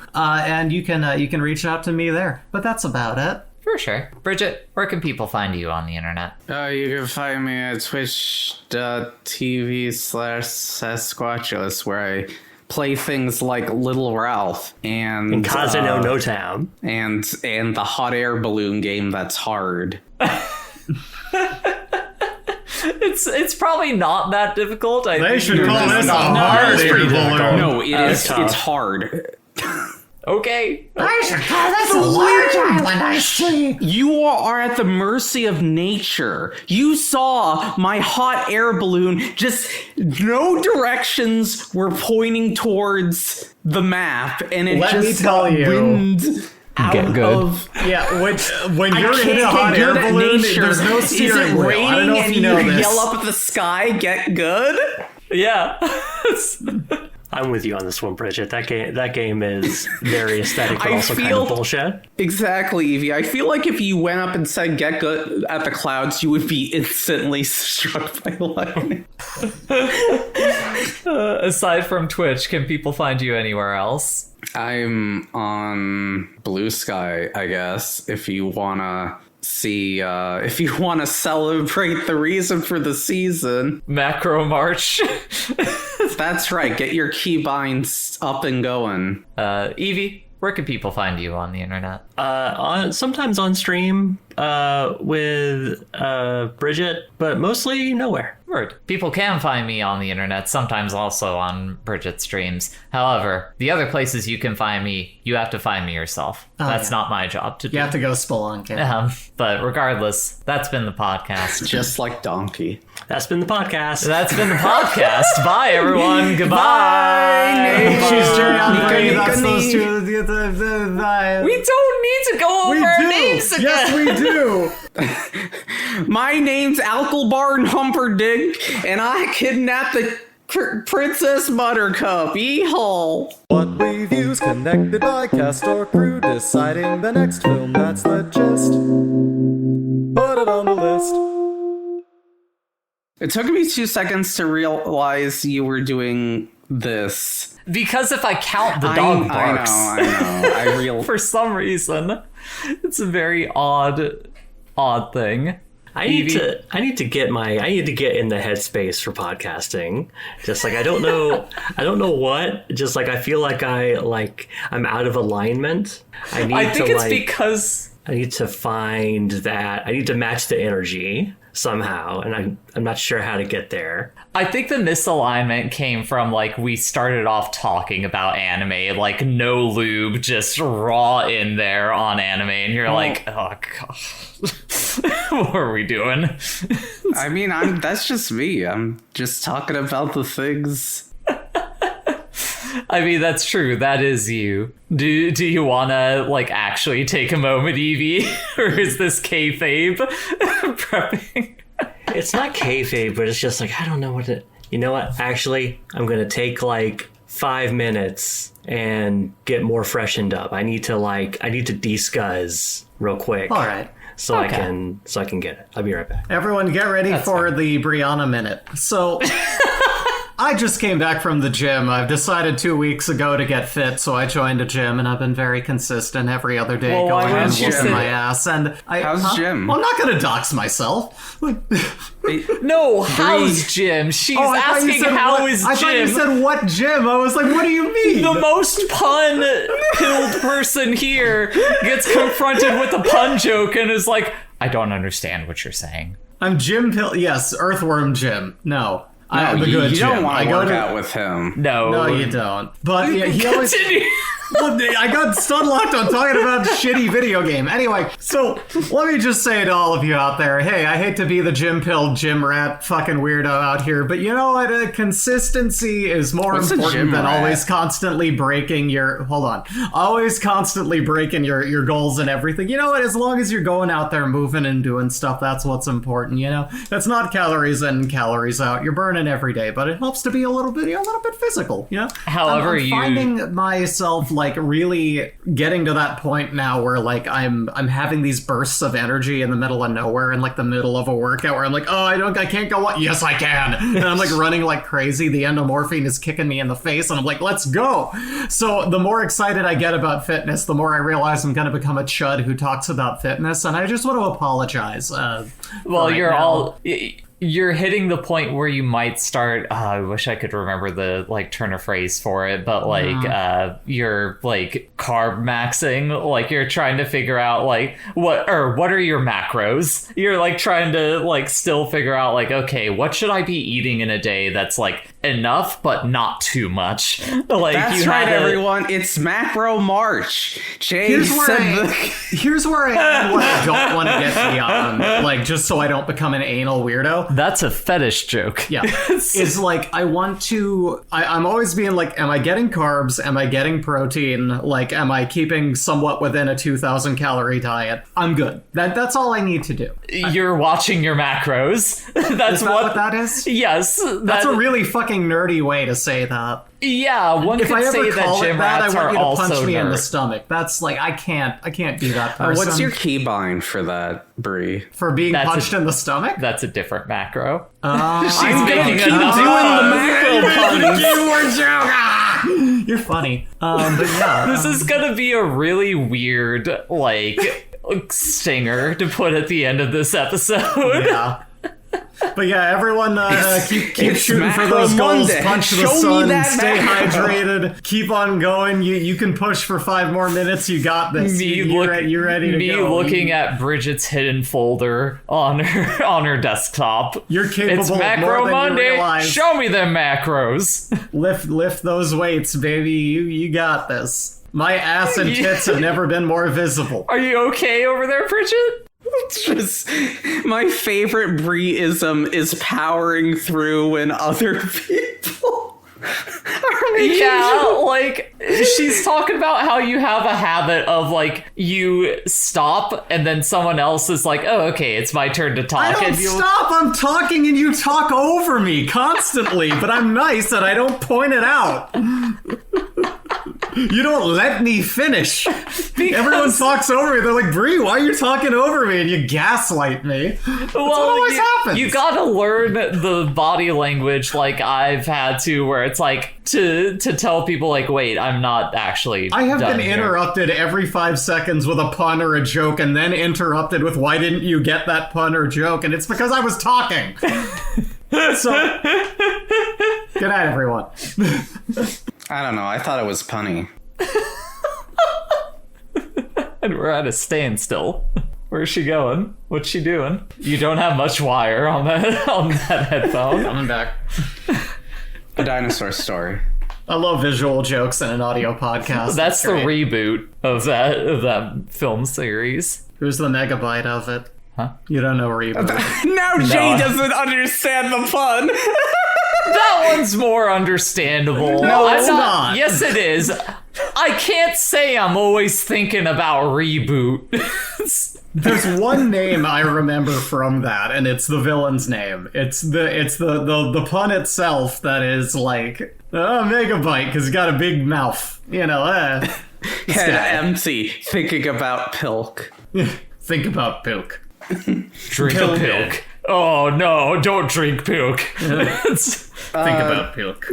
And you can reach out to me there. But that's about it. For sure. Bridget, where can people find you on the internet? You can find me at twitch.tv/Sasquatchos, where I play things like Little Ralph and Kazeno No Town. and the hot air balloon game that's hard. It's probably not that difficult. I They think should you're call just this a not- hard it's air pretty balloon. difficult. No, That's tough. it's hard. Okay. I should call this a large island I see. You are at the mercy of nature. You saw my hot air balloon, just no directions were pointing towards the map, and it Let me just tell got you. wind out Get good. of... Yeah, when I you're can't in a get hot air good at balloon, nature. there's no Is steering it wheel. raining I don't know if and you know you this. yell up at the sky, get good? Yeah. I'm with you on this one, Bridget. That game is very aesthetic, but I also kind feel- of bullshit. Exactly, Evie. I feel like if you went up and said get good at the clouds, you would be instantly struck by lightning. Aside from Twitch, can people find you anywhere else? I'm on Blue Sky, I guess, if you wanna see, if you wanna celebrate the reason for the season. Macro March. That's right, get your keybinds up and going. Evie, where can people find you on the internet? Sometimes on stream with Bridget, but mostly nowhere. Word. People can find me on the internet, sometimes also on Bridget streams. However, the other places you can find me, you have to find me yourself. That's yeah. not my job to do. You have to go spelunking. But regardless, that's been the podcast. Just like Donkey. That's been the podcast. That's been the podcast. Bye, everyone. Goodbye. She's Jerry on Nika, Brady, Nika, that's those Nika. two. We don't need to go over We our do. names again. Yes, we do. My name's Alkelbarn Humperdinck, and I kidnapped the Princess Buttercup. Yeehaw! What we view's connected by cast or crew, deciding the next film, that's the gist. Put it on the list. It took me 2 seconds to realize you were doing this. Because if I count the dog barks, I know. I real. for some reason, it's a very odd thing. I need to get in the headspace for podcasting. Just like I don't know what. Just like I feel like I'm out of alignment. I think it's because I need to find that. I need to match the energy somehow, and I'm not sure how to get there. I think the misalignment came from, like, we started off talking about anime, like, no lube, just raw in there on anime, and you're like, oh, God. What are we doing? I mean, that's just me. I'm just talking about the things. I mean, that's true. That is you. Do you want to, like, actually take a moment, Evie? Or is this kayfabe prepping? It's not kayfabe, but it's just like, I don't know what to... You know what? Actually, I'm going to take, like, 5 minutes and get more freshened up. I need to de-scuzz real quick. All right. So I can get it. I'll be right back. Everyone get ready for the Brianna minute. So... I just came back from the gym. I've decided 2 weeks ago to get fit, so I joined a gym, and I've been very consistent every other day going and whooping my ass. And how's gym? Well, I'm not going to dox myself. No, how's gym? She's asking how is gym. I thought you said what gym. I was like, what do you mean? The most pun-pilled person here gets confronted with a pun joke and is like, I don't understand what you're saying. I'm Jim Pill. Yes, Earthworm Jim. No. You don't want to work out with him. No, you don't. But yeah, he always. Well, I got stun locked on talking about shitty video game. Anyway, so let me just say to all of you out there, hey, I hate to be the gym pill, gym rat, fucking weirdo out here, but you know what? Consistency is more important than always constantly breaking your. Hold on, always constantly breaking your goals and everything. You know what? As long as you're going out there moving and doing stuff, that's what's important. You know, that's not calories in, calories out. You're burning every day, but it helps to be a little bit physical. You know. However, I'm finding myself like really getting to that point now where like I'm having these bursts of energy in the middle of nowhere in like the middle of a workout where I'm like, oh, I can't go on. Yes, I can. And I'm like running like crazy. The endomorphine is kicking me in the face and I'm like, let's go. So the more excited I get about fitness, the more I realize I'm going to become a chud who talks about fitness. And I just want to apologize. You're hitting the point where you might start. I wish I could remember the like turn of phrase for it, but like you're like carb maxing. Like you're trying to figure out like what are your macros. You're like trying to like still figure out like, okay, what should I be eating in a day that's like enough but not too much. Like that's right, everyone. It's Macro March. Here's where I am what I don't want to get beyond, like just so I don't become an anal weirdo. That's a fetish joke. Yeah. It's like, I'm always being like, am I getting carbs? Am I getting protein? Like, am I keeping somewhat within a 2,000 calorie diet? I'm good. That's all I need to do. You're watching your macros. That's what that is? Yes. That's a really fucking nerdy way to say that. Yeah, one could say that gym rats are also nerds. I want you to punch me in the stomach. That's like, I can't be that person. What's your keybind for that, Brie? For being punched in the stomach? That's a different macro. She's making doing the macro puns. You're funny. But yeah. This is gonna be a really weird, like, stinger to put at the end of this episode. Yeah. But yeah, everyone keep shooting for those goals, punch the sun, stay hydrated, keep on going. You can push for 5 more minutes. You got this. You're ready to go. Me looking at Bridget's hidden folder on her desktop. You're capable it's of Macro more than Monday. You realize. Show me them macros. Lift those weights, baby. You got this. My ass and tits have never been more visible. Are you okay over there, Bridget? It's just my favorite Brie-ism is powering through when other people are making jokes. Like she's talking about how you have a habit of like you stop and then someone else is like, oh, okay, it's my turn to talk. I don't stop. I'm talking and you talk over me constantly, but I'm nice and I don't point it out. You don't let me finish. Everyone talks over me. They're like, Brie, why are you talking over me? And you gaslight me. That's what always happens. You gotta learn the body language like I've had to, where it's like to tell people like, wait, I'm not actually I have been here. Interrupted every 5 seconds with a pun or a joke and then interrupted with, why didn't you get that pun or joke? And it's because I was talking. So, good night, everyone. I don't know. I thought it was punny. And we're at a standstill. Where's she going? What's she doing? You don't have much wire on that headphone. Coming back. A Dinosaur Story. I love visual jokes in an audio podcast. That's the great. reboot of that film series. Who's the megabyte of it? Huh? You don't know reboot. Now Jay doesn't understand the pun. That one's more understandable. No, I'm it's not. Yes, it is. I can't say I'm always thinking about reboot. There's one name I remember from that, and it's the villain's name. It's the pun itself that is like, oh, megabyte, because he's got a big mouth. You know, Head empty, thinking about Pilk. think about Pilk. Drink Pilk. Pilk. Oh no, don't drink Pilk. Think about Pilk.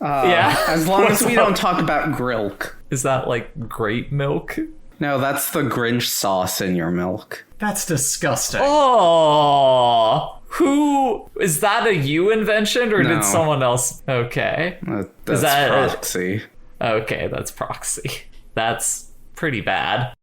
Yeah. As long as we don't talk about Grilk. Is that like grape milk? No, that's the Grinch sauce in your milk. That's disgusting. Oh, who is that? A you invention or No. did someone else? Okay, That's that- proxy. okay, that's proxy. That's pretty bad.